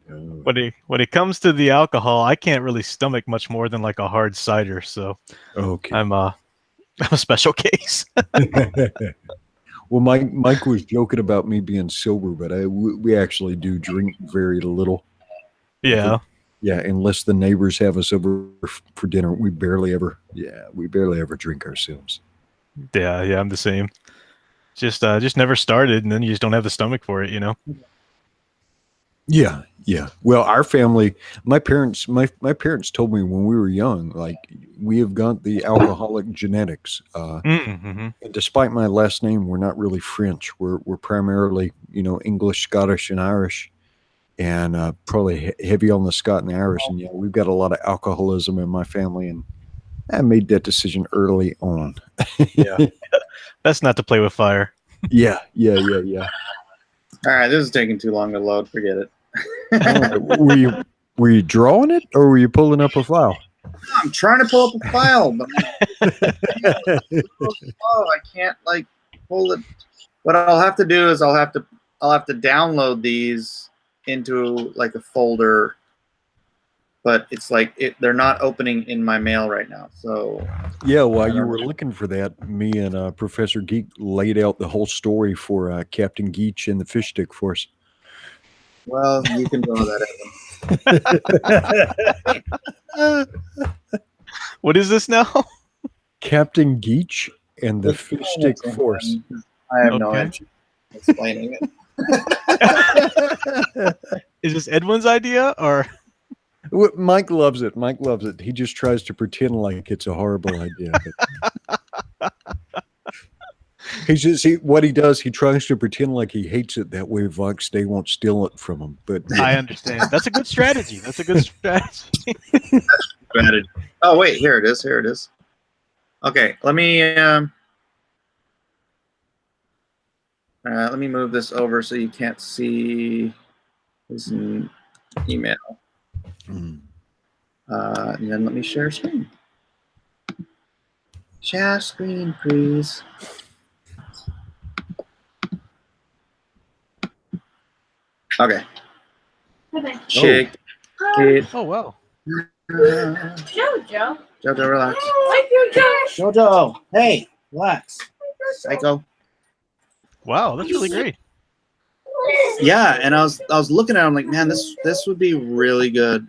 When it comes to the alcohol, I can't really stomach much more than like a hard cider. So okay, I'm a special case. Well, Mike was joking about me being sober, but we actually do drink very little. Yeah. Yeah, unless the neighbors have us over for dinner, we barely ever drink ourselves. Yeah, I'm the same. Just never started, and then you just don't have the stomach for it, Yeah, yeah. Well, our family, my parents told me when we were young, like we have got the alcoholic genetics. Mm-hmm. And despite my last name, we're not really French. We're primarily, English, Scottish, and Irish, and probably heavy on the Scot and the Irish. And yeah, we've got a lot of alcoholism in my family, and I made that decision early on. Yeah. Best not to play with fire. Yeah. All right, this is taking too long to load. Forget it. Were you drawing it, or were you pulling up a file? I'm trying to pull up a file, but I can't like pull it. What I'll have to do is I'll have to download these into like a folder, but it's like they're not opening in my mail right now. So yeah, while you were looking for that, me and Professor Geek laid out the whole story for Captain Geach and the fish stick for us. Well, you can draw that, Evan. What is this now? Captain Geach and the fish stick force. I have no idea explaining it. Is this Edwin's idea or? Mike loves it. Mike loves it. He just tries to pretend like it's a horrible idea. What he does, he tries to pretend like he hates it. That way Vox Day won't steal it from him. But I understand. That's a good strategy. Oh wait, here it is. Okay, let me move this over so you can't see his email. And then let me share screen. Share screen, please. Okay. Okay. Shake it. Oh wow. Jojo. Jojo, relax. Like your Josh. Jojo, hey, relax. Psycho. Wow, that's really great. Yeah, and I was looking at it, I'm like, man, this would be really good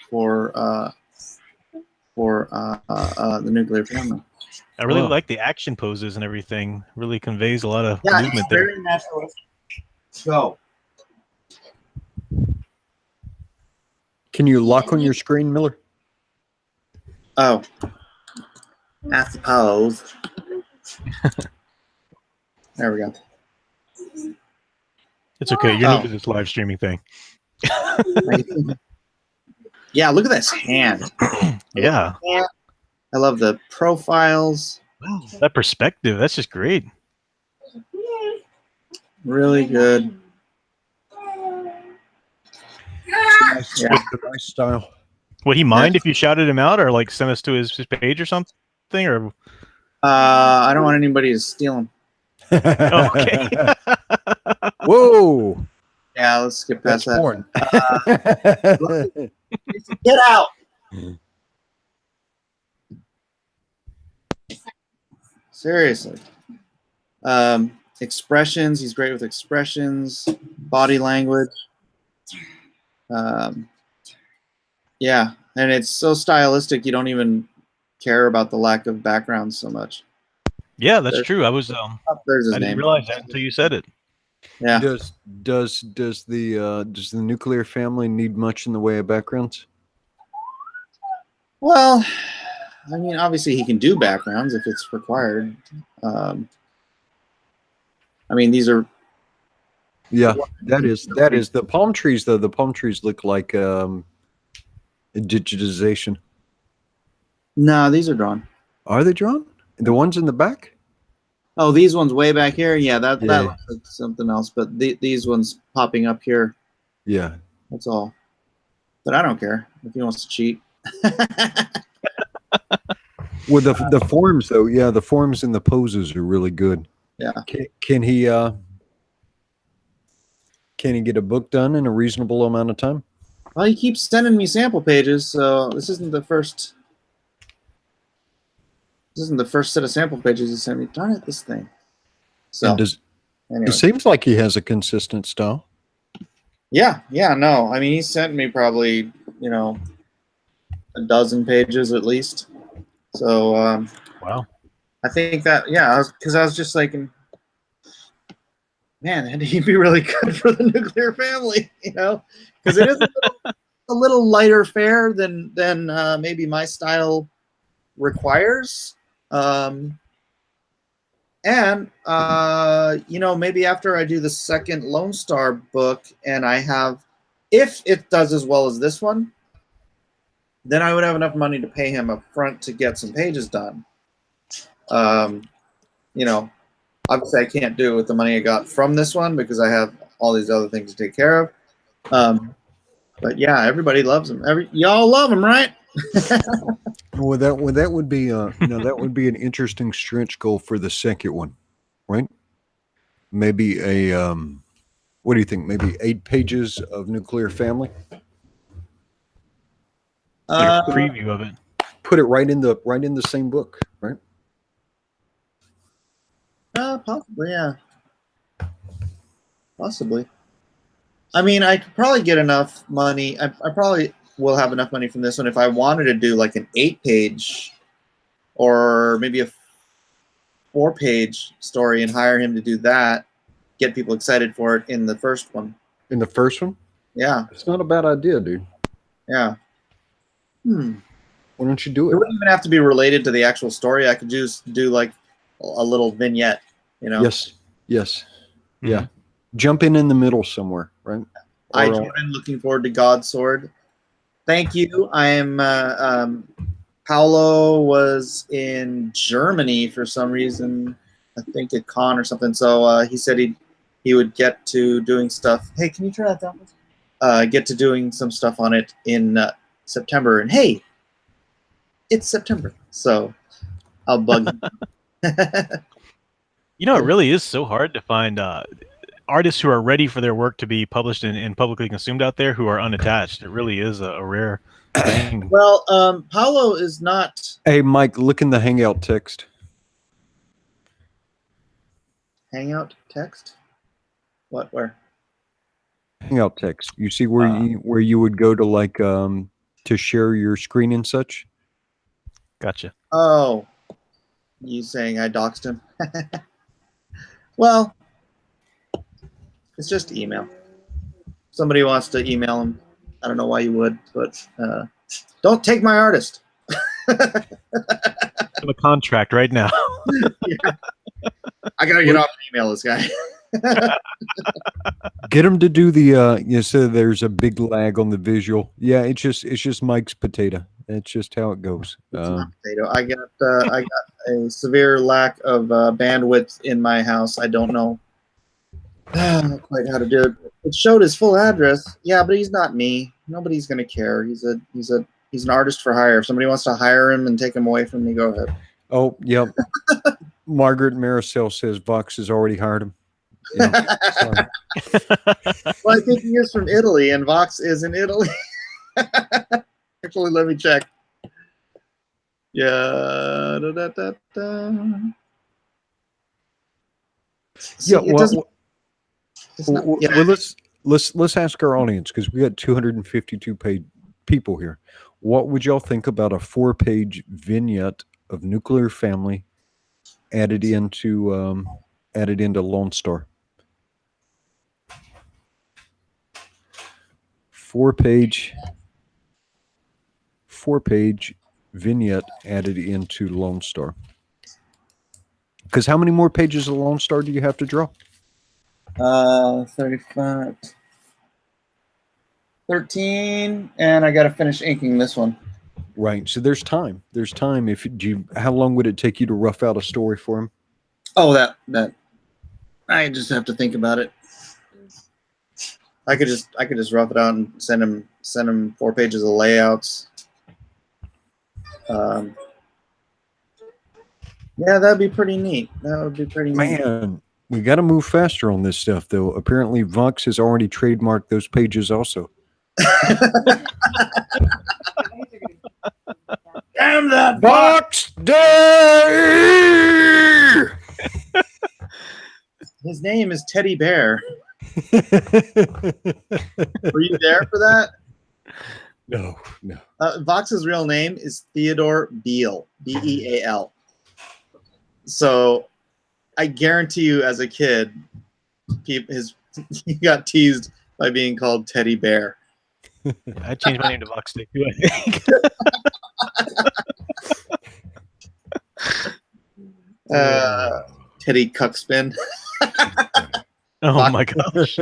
for the nuclear family. I really like the action poses and everything. Really conveys a lot of Yeah, movement it's there. very natural. Go. can you lock on your screen, Miller? Oh. I suppose. There we go. It's okay. You're new to this live streaming thing. Yeah, look at this hand. Yeah. I love the profiles. Wow, that perspective. That's just great. Really good. Yeah. Nice style. Would he mind if you shouted him out or like send us to his page or something? Or I don't want anybody to steal them. okay. Whoa. Yeah, let's skip past that. Porn. Get out. Seriously. Expressions. He's great with expressions, body language. Yeah, and it's so stylistic. You don't even care about the lack of background so much. Yeah, that's true. I was There's his I didn't name. realize that until you said it. Yeah. Does the nuclear family need much in the way of backgrounds? Well, I mean, obviously he can do backgrounds if it's required. I mean, these are. Yeah, that is the palm trees though. The palm trees look like a digitization. No, these are drawn. Are they drawn? The ones in the back? Oh, these ones way back here. Yeah, that Yeah. looks like something else. But these ones popping up here. Yeah. That's all. But I don't care if he wants to cheat. Well, the forms though, yeah, the forms and the poses are really good. Yeah. Can he get a book done in a reasonable amount of time? Well, he keeps sending me sample pages, so this isn't the first. This isn't the first set of sample pages he sent me. Darn it, this thing. So And anyway. it seems like he has a consistent style. Yeah, no. I mean, he sent me probably, a dozen pages at least. So Wow. I think that, yeah, because I was just like, man, he'd be really good for the nuclear family, you know, because it is a little lighter fare than maybe my style requires. And you know, maybe after I do the second Lone Star book, and I have, if it does as well as this one, then I would have enough money to pay him up front to get some pages done. You know, obviously I can't do it with the money I got from this one because I have all these other things to take care of. But yeah, everybody loves him. Y'all love him, right? Well, that would be that would be an interesting stretch goal for the second one, right? Maybe a what do you think? Maybe 8 pages of Nuclear Family. Like a preview of it. Put it right in the same book, right? Possibly, yeah. Possibly. I mean, I could probably get enough money. I probably will have enough money from this one if I wanted to do like an 8-page or maybe a 4-page story and hire him to do that, get people excited for it in the first one. In the first one? Yeah. It's not a bad idea, dude. Yeah. Why don't you do it? It wouldn't even have to be related to the actual story. I could just do like a little vignette, you know? Yes. Yeah. Jump in the middle somewhere, right? Hi, Jordan. Looking forward to God's Sword. Thank you. I'm Paolo was in Germany for some reason. I think at con or something. So he said he would get to doing stuff. Hey, can you turn that down? Get to doing some stuff on it in September. And hey, it's September, so I'll bug him. You know, it really is so hard to find artists who are ready for their work to be published and publicly consumed out there who are unattached. It really is a rare thing. Well, Paolo is not. Hey, Mike, look in the Hangout text. Hangout text? What? Where? Hangout text. You see where you would go to like to share your screen and such? Gotcha. Oh, you saying I doxed him? Well, it's just email. Somebody wants to email him. I don't know why you would, but don't take my artist. I'm a contract right now. Yeah. I gotta get off and email this guy. Get him to do the you said there's a big lag on the visual. Yeah, it's just Mike's potato. It's just how it goes. Potato. I got a severe lack of bandwidth in my house. I don't know quite how to do it. It showed his full address. Yeah, but he's not me. Nobody's gonna care. He's an artist for hire. If somebody wants to hire him and take him away from me, go ahead. Oh, yep. Margaret Maricel says Vox has already hired him. Yeah, sorry. Well, I think he is from Italy, and Vox is in Italy. Actually, let me check. Yeah. See, Yeah. Well, Let's ask our audience because we got 252 paid people here. What would y'all think about a 4-page vignette of Nuclear Family added into Lone Star? 4-page vignette added into Lone Star. Because how many more pages of Lone Star do you have to draw? 35, 13, and I got to finish inking this one. Right. So there's time. There's time. How long would it take you to rough out a story for him? Oh, that I just have to think about it. I could just rough it out and send him 4 pages of layouts. Yeah, that'd be pretty neat. That would be pretty neat. Man, we got to move faster on this stuff, though. Apparently, Vox has already trademarked those pages also. Damn that Vox Day! His name is Teddy Bear. Were you there for that? No. Vox's real name is Theodore Beal, B-E-A-L. So I guarantee you, as a kid, he got teased by being called Teddy Bear. I changed my name to Vox Day too, I think. Teddy Cuckspin. Oh my gosh.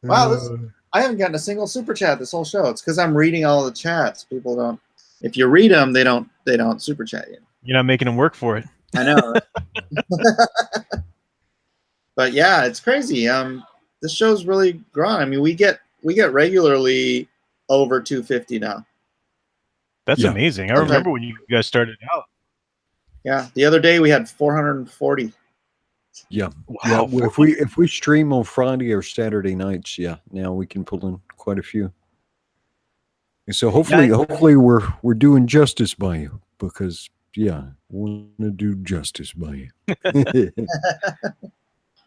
Wow, I haven't gotten a single super chat this whole show. It's because I'm reading all the chats. People don't. If you read them, they don't super chat you. You're not making them work for it. I know. But yeah, it's crazy. This show's really grown. I mean, we get regularly over 250 now. That's amazing. I remember when you guys started out. Yeah, the other day we had 440. Yeah. Wow. Yeah. If we stream on Friday or Saturday nights, now we can pull in quite a few. And so hopefully we're doing justice by you, because we want to do justice by you.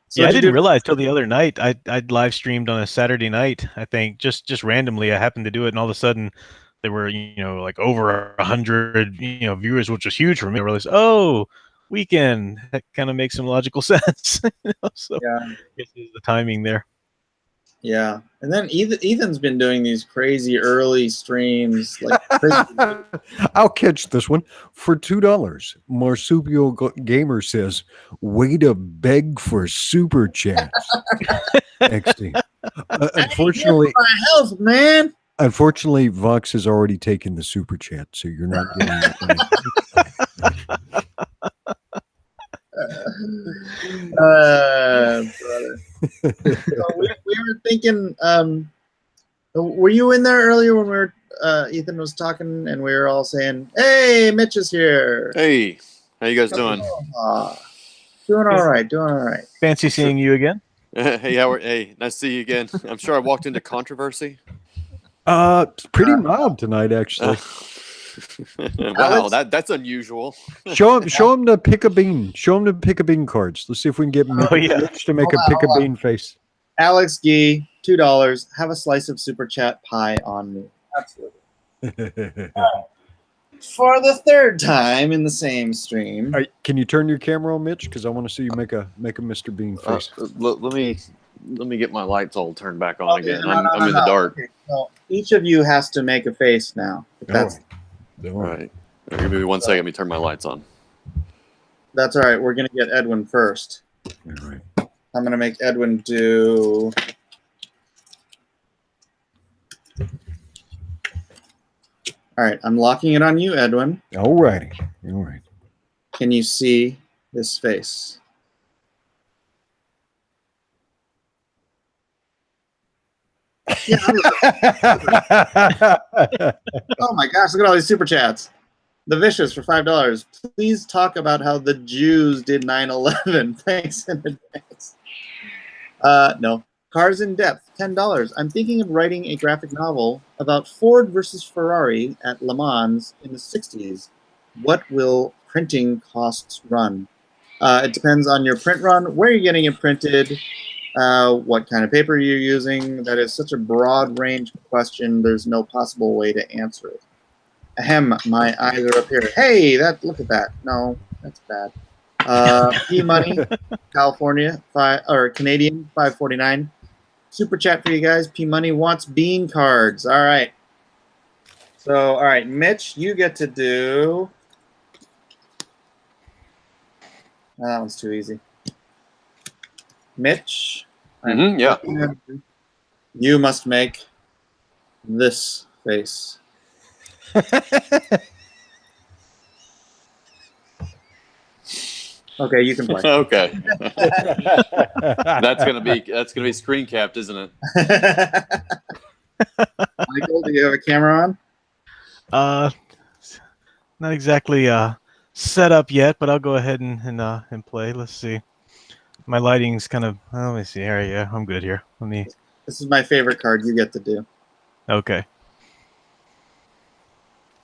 So I didn't realize till the other night. I live streamed on a Saturday night, I think, just randomly. I happened to do it, and all of a sudden there were like over 100 viewers, which was huge for me. I realized, oh, weekend, that kind of makes some logical sense. So I guess it's the timing there. Yeah, and then Ethan's been doing these crazy early streams. Like crazy. I'll catch this one for $2. Marsupial Gamer says, "Way to beg for super chats." XD. Unfortunately, my health, man. Unfortunately, Vox has already taken the super chat, so you're not getting it. Brother. So we were thinking, were you in there earlier when Ethan was talking and we were all saying, "Hey, Mitch is here." Hey, how you guys doing? Doing all right. Fancy seeing you again. Hey, Howard. Hey, nice to see you again. I'm sure I walked into controversy. It's pretty mild tonight, actually. Wow, that's unusual. Show him the pick a bean. Show him the pick a bean cards. Let's see if we can get Mitch to make a pick a bean face. Alex Gee, $2. Have a slice of super chat pie on me. Absolutely. For the third time in the same stream. Right, can you turn your camera on, Mitch? Because I want to see you make a Mr. Bean face. Let me get my lights all turned back on again. I'm in the dark. Okay, so each of you has to make a face now. All right. Give me 1 second. Let me turn my lights on. That's all right. We're going to get Edwin first. All right. I'm going to make Edwin do... All right. I'm locking it on you, Edwin. All righty. All right. Can you see this face? Yeah, oh my gosh, look at all these super chats. The Vicious for $5. Please talk about how the Jews did 9/11. Thanks in advance. No. Cars in Depth, $10. I'm thinking of writing a graphic novel about Ford versus Ferrari at Le Mans in the 60s. What will printing costs run? It depends on your print run, where you're getting it printed, what kind of paper you're using. That is such a broad range question. There's no possible way to answer it. Ahem, my eyes are up here. Hey, look at that. No, that's bad. P Money, California, Canadian, $5.49. Super chat for you guys. P Money wants bean cards. All right. So, all right, Mitch, you get to do. Oh, that one's too easy. Mitch, Yeah. You must make this face. Okay, you can play. Okay. That's gonna be screen capped, isn't it? Michael, do you have a camera on? Not exactly set up yet, but I'll go ahead and play. Let's see. My lighting's kind of. Let me see here. Yeah, I'm good here. This is my favorite card. You get to do. Okay.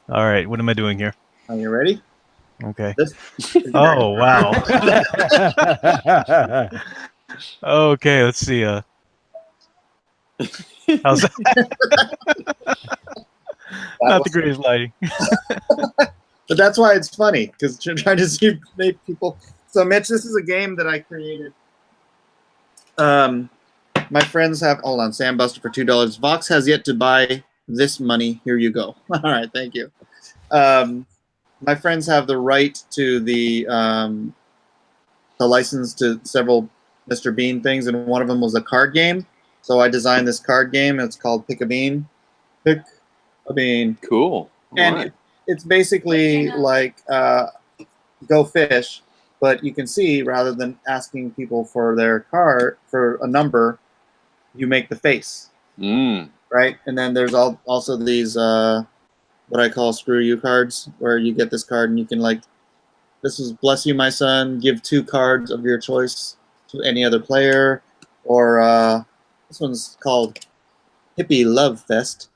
All right. What am I doing here? Are you ready? Okay. Oh wow. Okay. Let's see. How's that? Not the greatest lighting. But that's why it's funny, because you're trying to make people So, Mitch, this is a game that I created. My friends have. Hold on, Sam Buster for $2. Vox has yet to buy this money. Here you go. All right, thank you. My friends have the right to the license to several Mr. Bean things, and one of them was a card game. So I designed this card game. And it's called Pick a Bean. Pick a Bean. Cool. And it's basically like Go Fish, but you can see rather than asking people for their card for a number, you make the face, right? And then there's also these what I call screw you cards, where you get this card and you can this is bless you, my son. Give 2 cards of your choice to any other player, or this one's called Hippie Love Fest.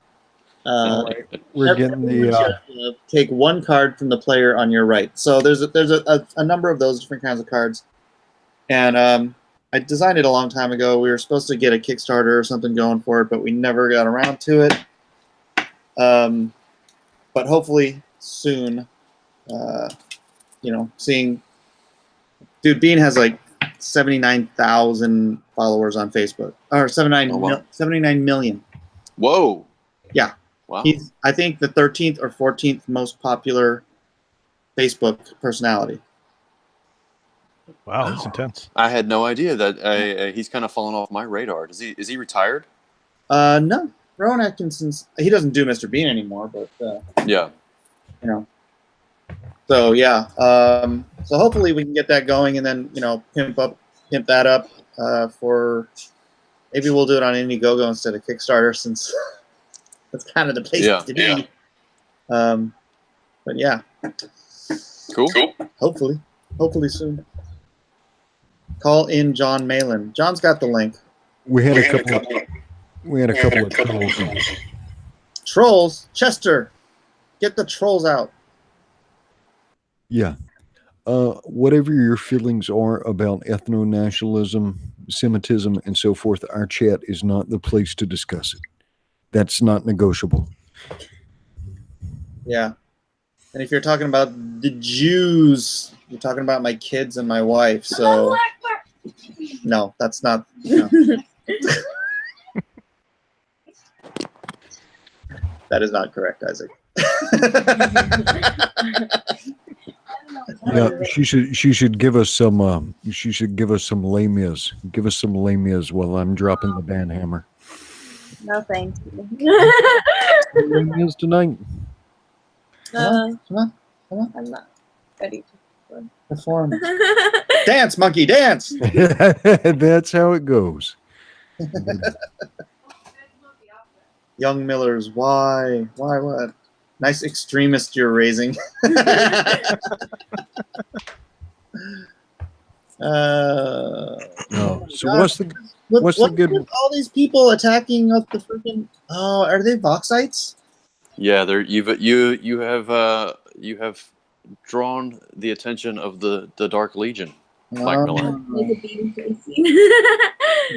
We're getting the take 1 card from the player on your right. So there's a number of those different kinds of cards, and I designed it a long time ago. We were supposed to get a Kickstarter or something going for it, but we never got around to it. But hopefully soon, seeing, dude, Bean has like 79,000 followers on Facebook, or 79 million. Whoa. Yeah. Wow. He's, I think, the 13th or 14th most popular Facebook personality. Wow, that's intense. I had no idea that he's kind of fallen off my radar. Is he retired? No. Rowan Atkinson's, he doesn't do Mr. Bean anymore, but Yeah. So yeah. So hopefully we can get that going, and then pimp that up for, maybe we'll do it on Indiegogo instead of Kickstarter, since that's kind of the place to be. Yeah. But yeah. Cool. Hopefully soon. Call in John Malin. John's got the link. We had a couple of trolls. Trolls? Chester, get the trolls out. Yeah. Whatever your feelings are about ethno-nationalism, Semitism, and so forth, our chat is not the place to discuss it. That's not negotiable. Yeah. And if you're talking about the Jews, you're talking about my kids and my wife, so no, that's not. No. That is not correct, Isaac. Yeah, she should give us some Les Mis. Give us some Les Mis while I'm dropping the band hammer. No, thank you. Les Mis tonight. Come on. I'm not ready to Perform. Dance, monkey, dance. That's how it goes. Young Millers, why what? Nice extremist you're raising. No. So God. what's the good? All these people attacking up the freaking. Oh, are they Voxites? Yeah, you have drawn the attention of the Dark Legion, Mike Miller. make a bean face.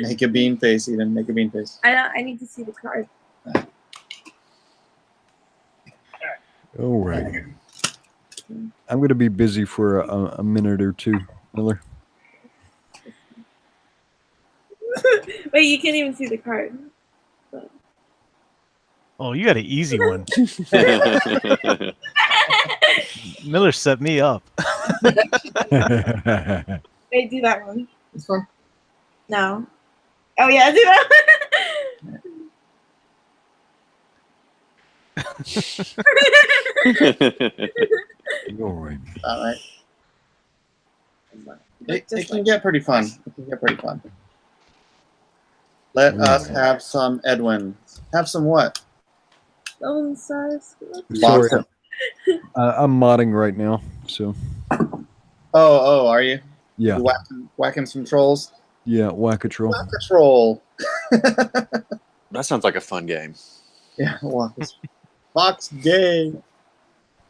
Make a bean face, Eden. Make a bean face. I need to see the card. All right. I'm going to be busy for a minute or two, Miller. Wait, you can't even see the card. Oh, you got an easy one. Miller set me up. Wait, do that one. This one? No. Oh yeah, do that one. All right. All right. It can get pretty fun. It can get pretty fun. Let us have some Edwin. Have some what? Lone Stars. Sorry, I'm modding right now, so. Oh, are you? Yeah. You whacking some trolls? Yeah, Whack-a-Troll. Whack-a-Troll. That sounds like a fun game. Yeah, Fox gay.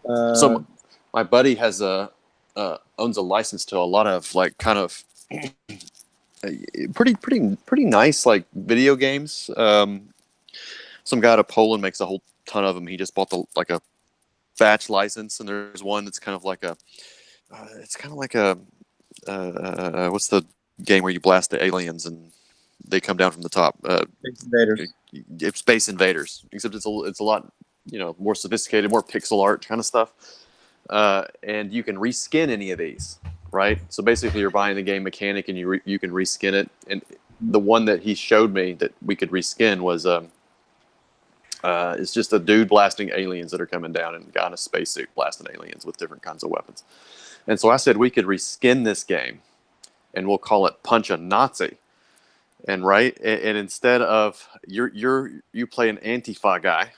So my buddy has owns a license to a lot of like kind of pretty nice like video games. Some guy out of Poland makes a whole ton of them. He just bought a batch license, and there's one that's kind of like a what's the game where you blast the aliens and they come down from the top? Space Invaders. It's Space Invaders, except it's a lot, more sophisticated, more pixel art kind of stuff. And you can reskin any of these, right? So basically, you're buying the game mechanic, and you can reskin it. And the one that he showed me that we could reskin was it's just a dude blasting aliens that are coming down, and a guy in a spacesuit blasting aliens with different kinds of weapons. And so I said we could reskin this game, and we'll call it Punch a Nazi. And and instead of you play an Antifa guy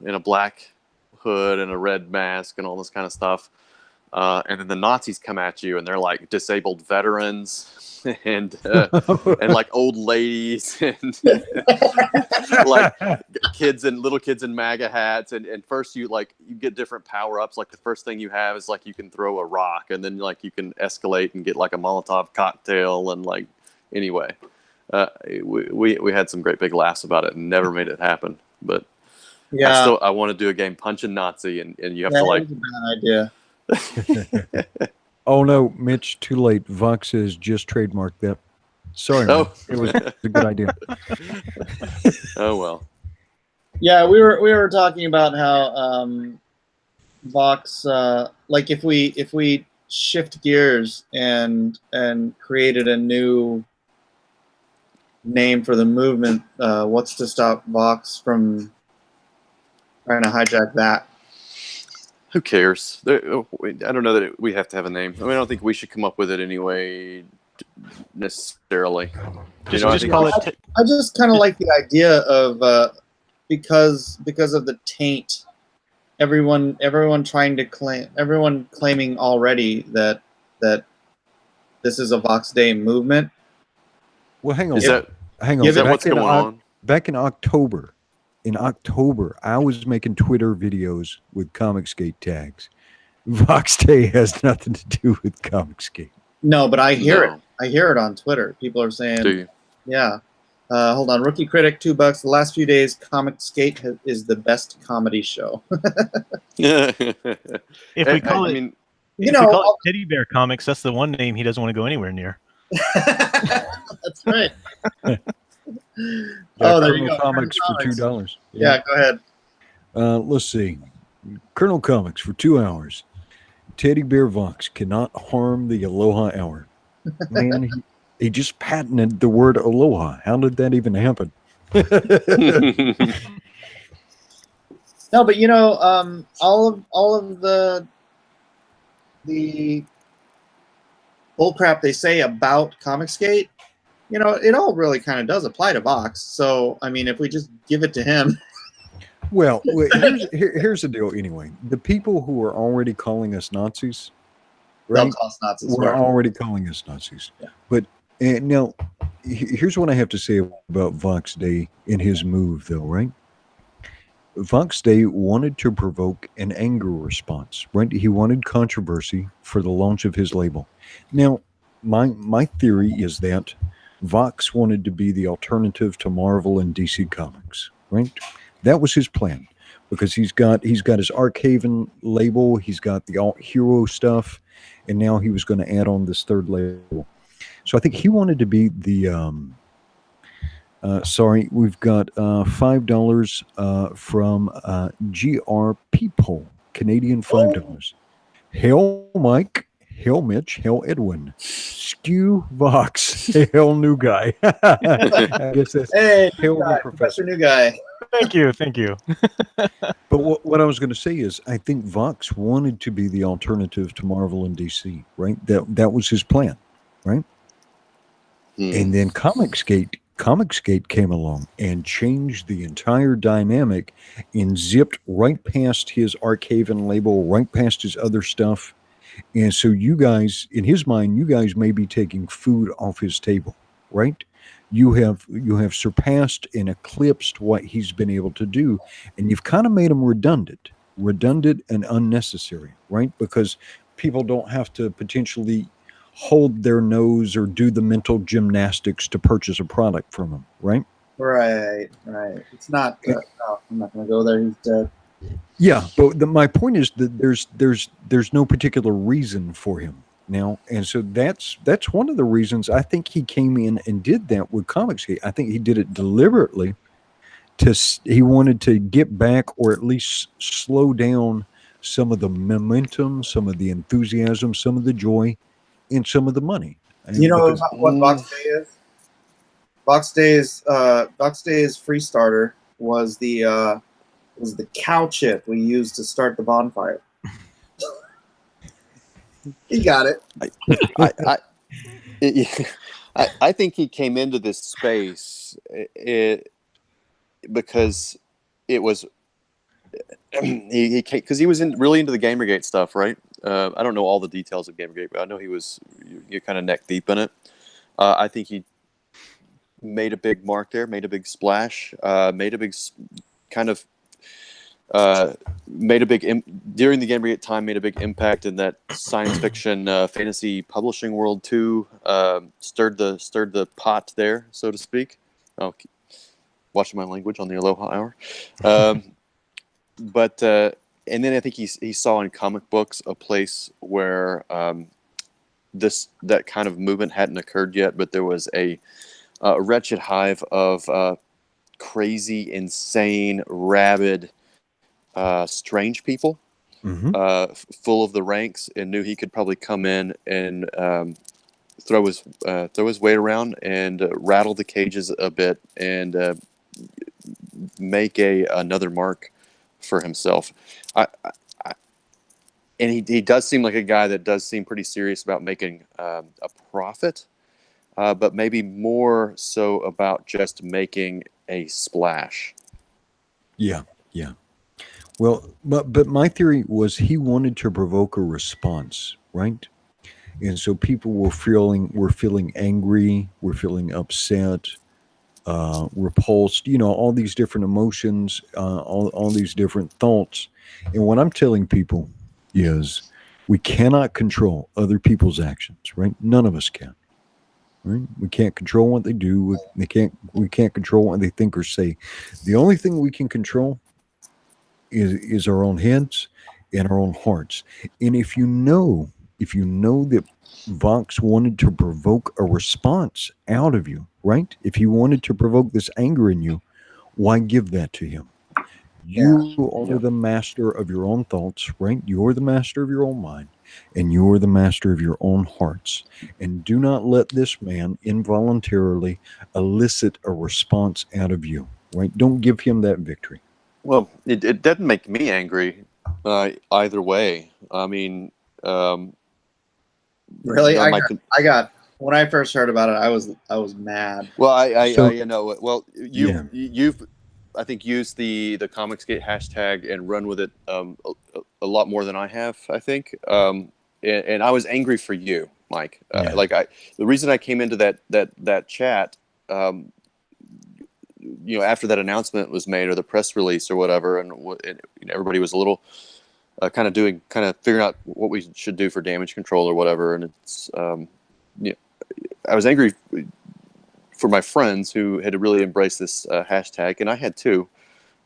in a black hood and a red mask and all this kind of stuff, and then the Nazis come at you, and they're like disabled veterans and like old ladies and like little kids in MAGA hats, and first you get different power-ups. Like the first thing you have is like you can throw a rock, and then like you can escalate and get like a Molotov cocktail, and like anyway. We had some great big laughs about it and never made it happen. But Yeah. I want to do a game Punch a Nazi, and you have Yeah, to like. that was a bad idea. Oh no, Mitch, too late. Vox has just trademarked that. Sorry, man. Oh. It was a good idea. Oh well. Yeah, we were talking about how Vox, like if we shift gears and created a new name for the movement, what's to stop Vox from trying to hijack that? Who cares? I don't know that we have to have a name. I mean, I don't think we should come up with it anyway, necessarily. Just call it. I just kind of like the idea of because of the taint, everyone claiming already that this is a Vox Day movement. Well, hang on. Is that what's going on? Back in October, I was making Twitter videos with Comicsgate tags. Vox Day has nothing to do with Comicsgate. No, but I hear it. I hear it on Twitter. People are saying, Do you? Yeah. Hold on. Rookie Critic, $2. The last few days, Comicsgate is the best comedy show. If we call it, you if know, we call it Teddy Bear Comics, that's the one name he doesn't want to go anywhere near. That's right. Yeah, Oh, there you Colonel go. Comics for Comics. $2. Yeah, go ahead. Let's see. Colonel Comics for 2 hours. Teddy Bear Vox cannot harm the Aloha Hour. Man, he just patented the word aloha. How did that even happen? No, but you know, all of the bullcrap they say about Comicsgate, you know, it all really kind of does apply to Vox. So, I mean, if we just give it to him. Well, here's the deal anyway. The people who are already calling us Nazis, right? They'll call us Nazis. We're right? already calling us Nazis. Yeah. But now, here's what I have to say about Vox Day and his move, though, right? Vox Day wanted to provoke an anger response, right? He wanted controversy for the launch of his label. Now, my theory is that Vox wanted to be the alternative to Marvel and DC Comics, right? That was his plan, because he's got his Arkhaven label, he's got the alt hero stuff, and now he was going to add on this third label. So I think he wanted to be the sorry, we've got $5 from GR People, Canadian $5. Hail Mike, hail Mitch, hail Edwin, Skew Vox, hail new guy. I guess that's Hey, hail new the guy, professor. New guy. Thank you. But what I was going to say is, I think Vox wanted to be the alternative to Marvel and DC, right? That was his plan, right? And then Comicsgate came along and changed the entire dynamic and zipped right past his Arkhaven label, right past his other stuff. And so you guys, in his mind, you guys may be taking food off his table, right? You have surpassed and eclipsed what he's been able to do, and you've kind of made him redundant and unnecessary, right? Because people don't have to potentially hold their nose or do the mental gymnastics to purchase a product from him, right? Right. It's not. No, I'm not going to go there. He's dead. Yeah, but my point is that there's no particular reason for him, now, and so that's one of the reasons I think he came in and did that with Comicsgate. I think he did it deliberately. He wanted to get back, or at least slow down some of the momentum, some of the enthusiasm, some of the joy, and some of the money. You know Because what Box Day is? Box Day's free starter was the cow chip we used to start the bonfire. He got it. I think he came into this space because it was because he was really into the Gamergate stuff, right? I don't know all the details of Gamergate, but I know he was you're kind of neck deep in it. I think he made a big mark there, made a big splash, made a big kind of made a big during the Gamergate time, made a big impact in that science fiction fantasy publishing world too. Stirred the pot there, so to speak. Oh, watching my language on the Aloha Hour. But and then I think he saw in comic books a place where that kind of movement hadn't occurred yet, but there was a wretched hive of crazy, insane, rabid, strange people, full of the ranks, and knew he could probably come in and throw his weight around and rattle the cages a bit and make another mark for himself. And he does seem like a guy that does seem pretty serious about making a profit, but maybe more so about just making a splash. Yeah. Well, but my theory was he wanted to provoke a response, right? And so people were feeling angry, were feeling upset, repulsed, all these different emotions, all these different thoughts. And what I'm telling people is we cannot control other people's actions, right? None of us can. Right? We can't control what they do. We can't control what they think or say. The only thing we can control is our own heads and our own hearts. And if you know that Vox wanted to provoke a response out of you, right? If he wanted to provoke this anger in you, why give that to him? You are the master of your own thoughts, right? You're the master of your own mind, and you're the master of your own hearts. And do not let this man involuntarily elicit a response out of you, right? Don't give him that victory. Well, it doesn't make me angry either way. I mean, really, I got when I first heard about it, I was mad. Well, I know. Well, you've I think used the Comicsgate hashtag and run with it a lot more than I have. I think, and I was angry for you, Mike. The reason I came into that chat. After that announcement was made or the press release or whatever, and everybody was a little kind of figuring out what we should do for damage control or whatever. And it's, I was angry for my friends who had really embraced this hashtag, and I had too.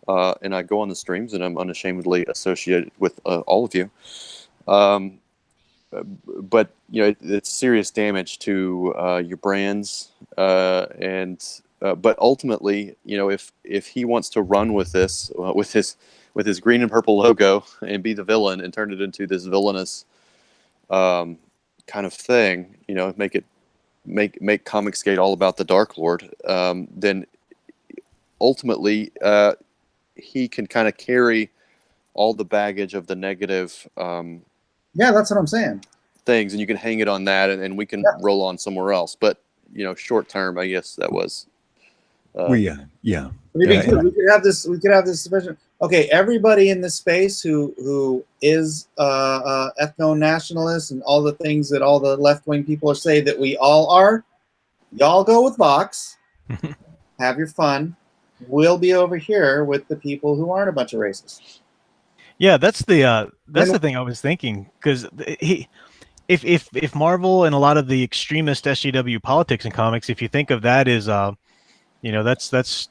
And I go on the streams, and I'm unashamedly associated with all of you. But it's serious damage to your brands and. But ultimately, if he wants to run with this, with his green and purple logo and be the villain and turn it into this villainous kind of thing, make Comicsgate all about the Dark Lord, then ultimately he can kind of carry all the baggage of the negative. That's what I'm saying. Things, and you can hang it on that, and we can roll on somewhere else. But short term, I guess that was. We could have this division. Okay, everybody in this space who is ethno-nationalist and all the things that all the left-wing people are saying that we all are, y'all go with Vox. Have your fun. We'll be over here with the people who aren't a bunch of racists. Yeah, that's the thing I was thinking, because if Marvel and a lot of the extremist SJW politics in comics, if you think of that as that's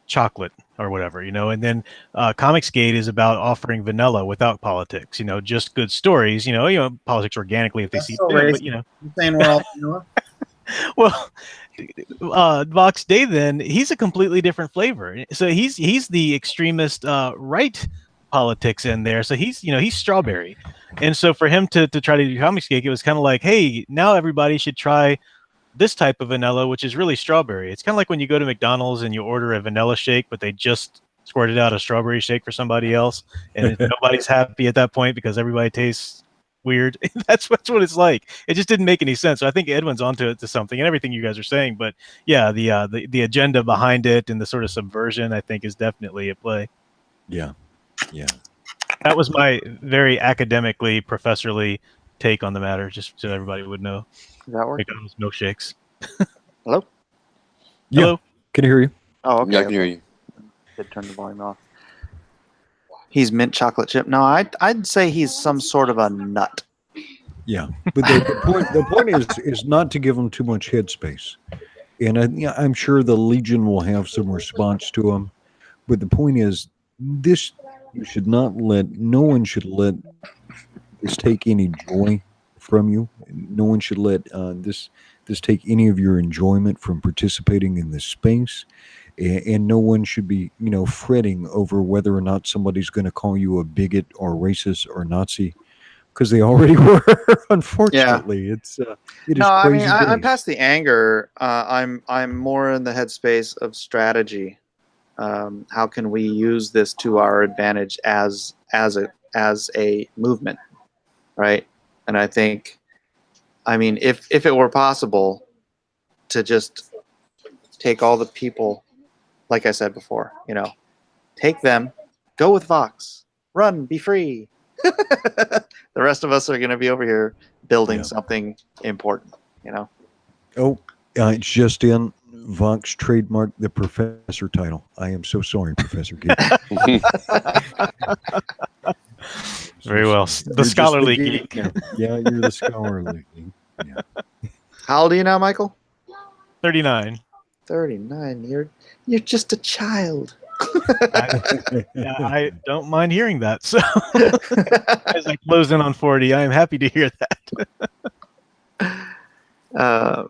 chocolate, or whatever, you know. And then Comicsgate is about offering vanilla without politics, you know, just good stories, you know, politics organically if they That's see so fit, racist. but you know. You saying we're all vanilla? Well, Vox Day, then he's a completely different flavor. So he's the extremist right politics in there. So he's strawberry, and so for him to try to do Comicsgate, it was kind of like, hey, now everybody should try this type of vanilla, which is really strawberry. It's kind of like when you go to McDonald's and you order a vanilla shake, but they just squirted out a strawberry shake for somebody else, and nobody's happy at that point because everybody tastes weird. That's what it's like. It just didn't make any sense. So I think Edwin's onto it to something, and everything you guys are saying. But yeah, the agenda behind it and the sort of subversion, I think, is definitely at play. Yeah. That was my very academically, professorly take on the matter, just so everybody would know. Does that work? McDonald's milkshakes. Hello? Yeah. Hello? Can you hear you? Oh, okay. Yeah, I can hear you. Did turn the volume off. He's mint chocolate chip. No, I'd say he's some sort of a nut. Yeah, but the point is not to give them too much headspace, and I'm sure the Legion will have some response to them. But the point is, this you should not let. No one should let this take any joy from you. No one should let this take any of your enjoyment from participating in this space. And no one should be, fretting over whether or not somebody's going to call you a bigot or racist or Nazi, because they already were. Unfortunately, it is I crazy mean, I'm days. past the anger. I'm more in the headspace of strategy. How can we use this to our advantage as a movement, right? And I think, I mean, if it were possible to just take all the people, like I said before, take them, go with Vox, run, be free. The rest of us are going to be over here building something important, Oh, it's just in. Vox trademarked the professor title. I am so sorry, Professor Geek. Very well. The scholarly geek. Yeah, you're the scholarly geek. Yeah. How old are you now, Michael? 39. 39. You're just a child. I don't mind hearing that. So as I close in on 40, I am happy to hear that.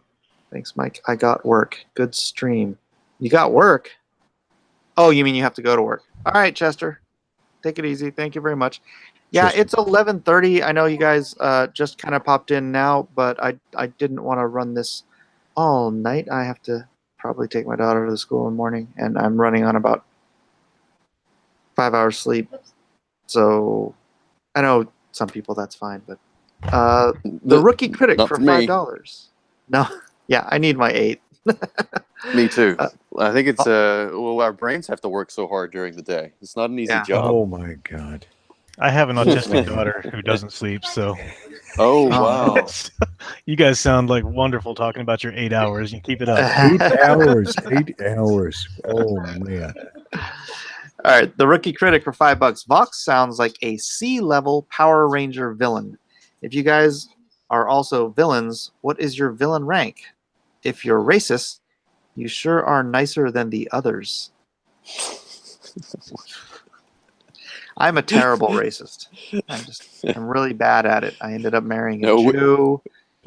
Thanks, Mike. I got work. Good stream. You got work? Oh, you mean you have to go to work? All right, Chester. Take it easy. Thank you very much. Yeah, Chester. It's 11:30. I know you guys just kind of popped in now, but I didn't want to run this all night. I have to probably take my daughter to school in the morning, and I'm running on about 5 hours sleep. So I know some people that's fine, but the rookie critic Not for for me. $5. No, yeah, I need my 8. Me too. I think it's our brains have to work so hard during the day. It's not an easy job. Oh my God. I have an autistic daughter who doesn't sleep, so Oh wow. you guys sound like wonderful talking about your 8 hours. You keep it up. 8 hours. 8 hours. Oh man. All right, the rookie critic for $5. Vox sounds like a C-level Power Ranger villain. If you guys are also villains, what is your villain rank? If you're racist, you sure are nicer than the others. I'm a terrible racist. I'm really bad at it. I ended up marrying a Jew.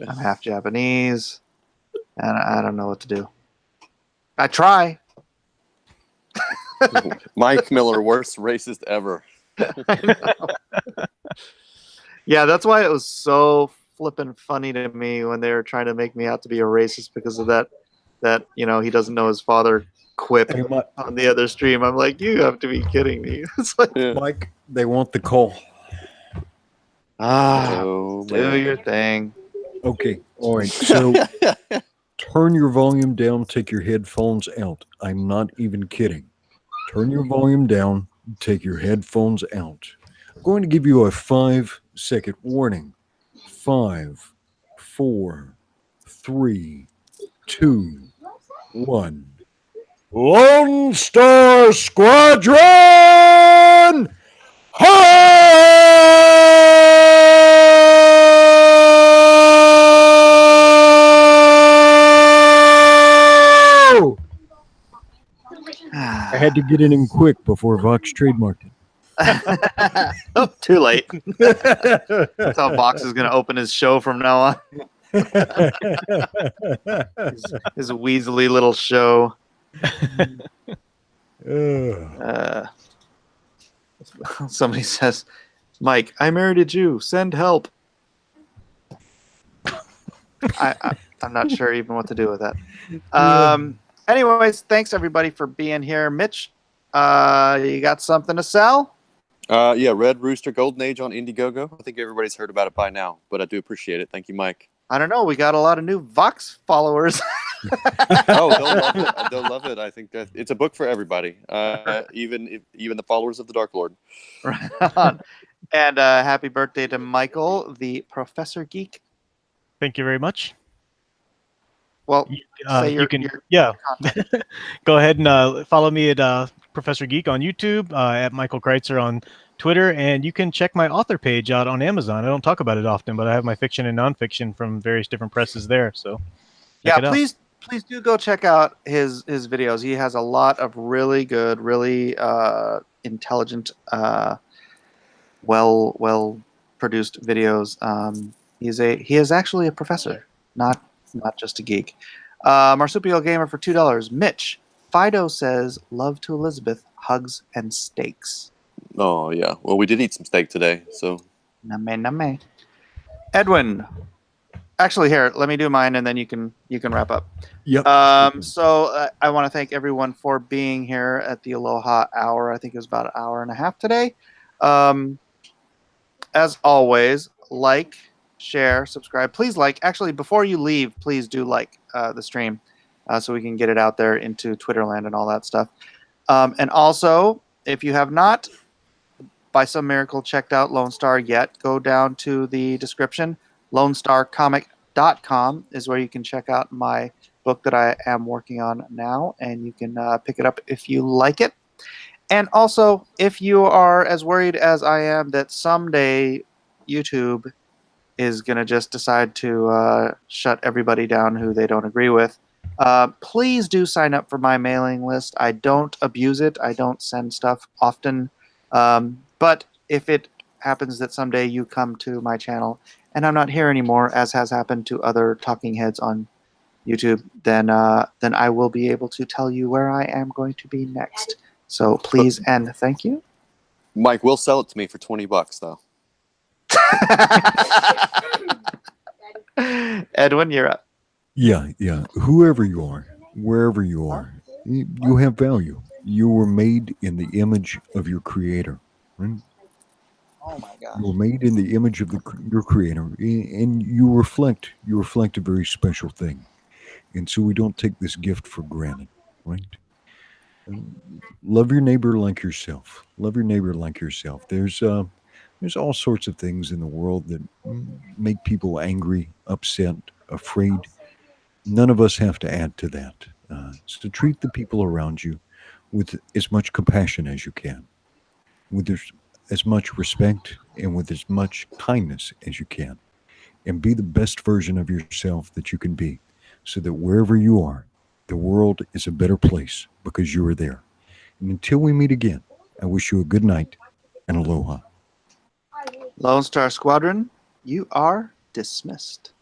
I'm half Japanese, and I don't know what to do. I try. Mike Miller, worst racist ever. I know. Yeah, that's why it was so flippin' funny to me when they were trying to make me out to be a racist because of that he doesn't know his father quip on the other stream. I'm like, you have to be kidding me. It's like, Mike, they want the call. Do your thing. Okay. All right. So turn your volume down, take your headphones out. I'm not even kidding. Turn your volume down, take your headphones out. I'm going to give you a 5-second warning. 5, 4, 3, 2, 1. Lone Star Squadron! Ho! I had to get it in quick before Vox trademarked Oh, too late. it. That's how Vox is going to open his show from now on. His weaselly little show. Somebody says, Mike, I married a Jew. Send help. I'm not sure even what to do with that. Anyways, thanks everybody for being here. Mitch, you got something to sell? Yeah, Red Rooster Golden Age on Indiegogo. I think everybody's heard about it by now, but I do appreciate it. Thank you, Mike. I don't know. We got a lot of new Vox followers. Oh, they'll love it. They'll love it. I think that it's a book for everybody, even the followers of the Dark Lord. Right on. And happy birthday to Michael, the Professor Geek. Thank you very much. Well, say you can go ahead and follow me at Professor Geek on YouTube, at Michael Kreitzer on Twitter, and you can check my author page out on Amazon. I don't talk about it often, but I have my fiction and nonfiction from various different presses there. So yeah, please do go check out his videos. He has a lot of really good, really intelligent, well produced videos. He is actually a professor, not just a geek. Marsupial Gamer for $2. Mitch Fido says, "Love to Elizabeth, hugs and steaks." Oh yeah. Well, we did eat some steak today, so. Name. Edwin, actually, here, let me do mine, and then you can wrap up. Yep. So I want to thank everyone for being here at the Aloha Hour. I think it was about an hour and a half today. As always, like, share, subscribe. Please like. Actually, before you leave, please do like the stream so we can get it out there into Twitterland and all that stuff. And also, if you have not, by some miracle, checked out Lone Star yet, go down to the description. LoneStarComic.com is where you can check out my book that I am working on now, and you can pick it up if you like it. And also, if you are as worried as I am that someday YouTube is going to just decide to shut everybody down who they don't agree with, please do sign up for my mailing list. I don't abuse it. I don't send stuff often. But if it happens that someday you come to my channel and I'm not here anymore, as has happened to other talking heads on YouTube, then I will be able to tell you where I am going to be next. So please and thank you. Mike will sell it to me for $20 though. Edwin, you're up. Yeah. Whoever you are, wherever you are, you have value. You were made in the image of your creator, right? Oh my God. You were made in the image of your creator, and you reflect a very special thing. And so we don't take this gift for granted, right? Love your neighbor like yourself. Love your neighbor like yourself. There's all sorts of things in the world that make people angry, upset, afraid. None of us have to add to that. So treat the people around you with as much compassion as you can, with as much respect and with as much kindness as you can, and be the best version of yourself that you can be, so that wherever you are, the world is a better place because you are there. And until we meet again, I wish you a good night and aloha. Lone Star Squadron, you are dismissed.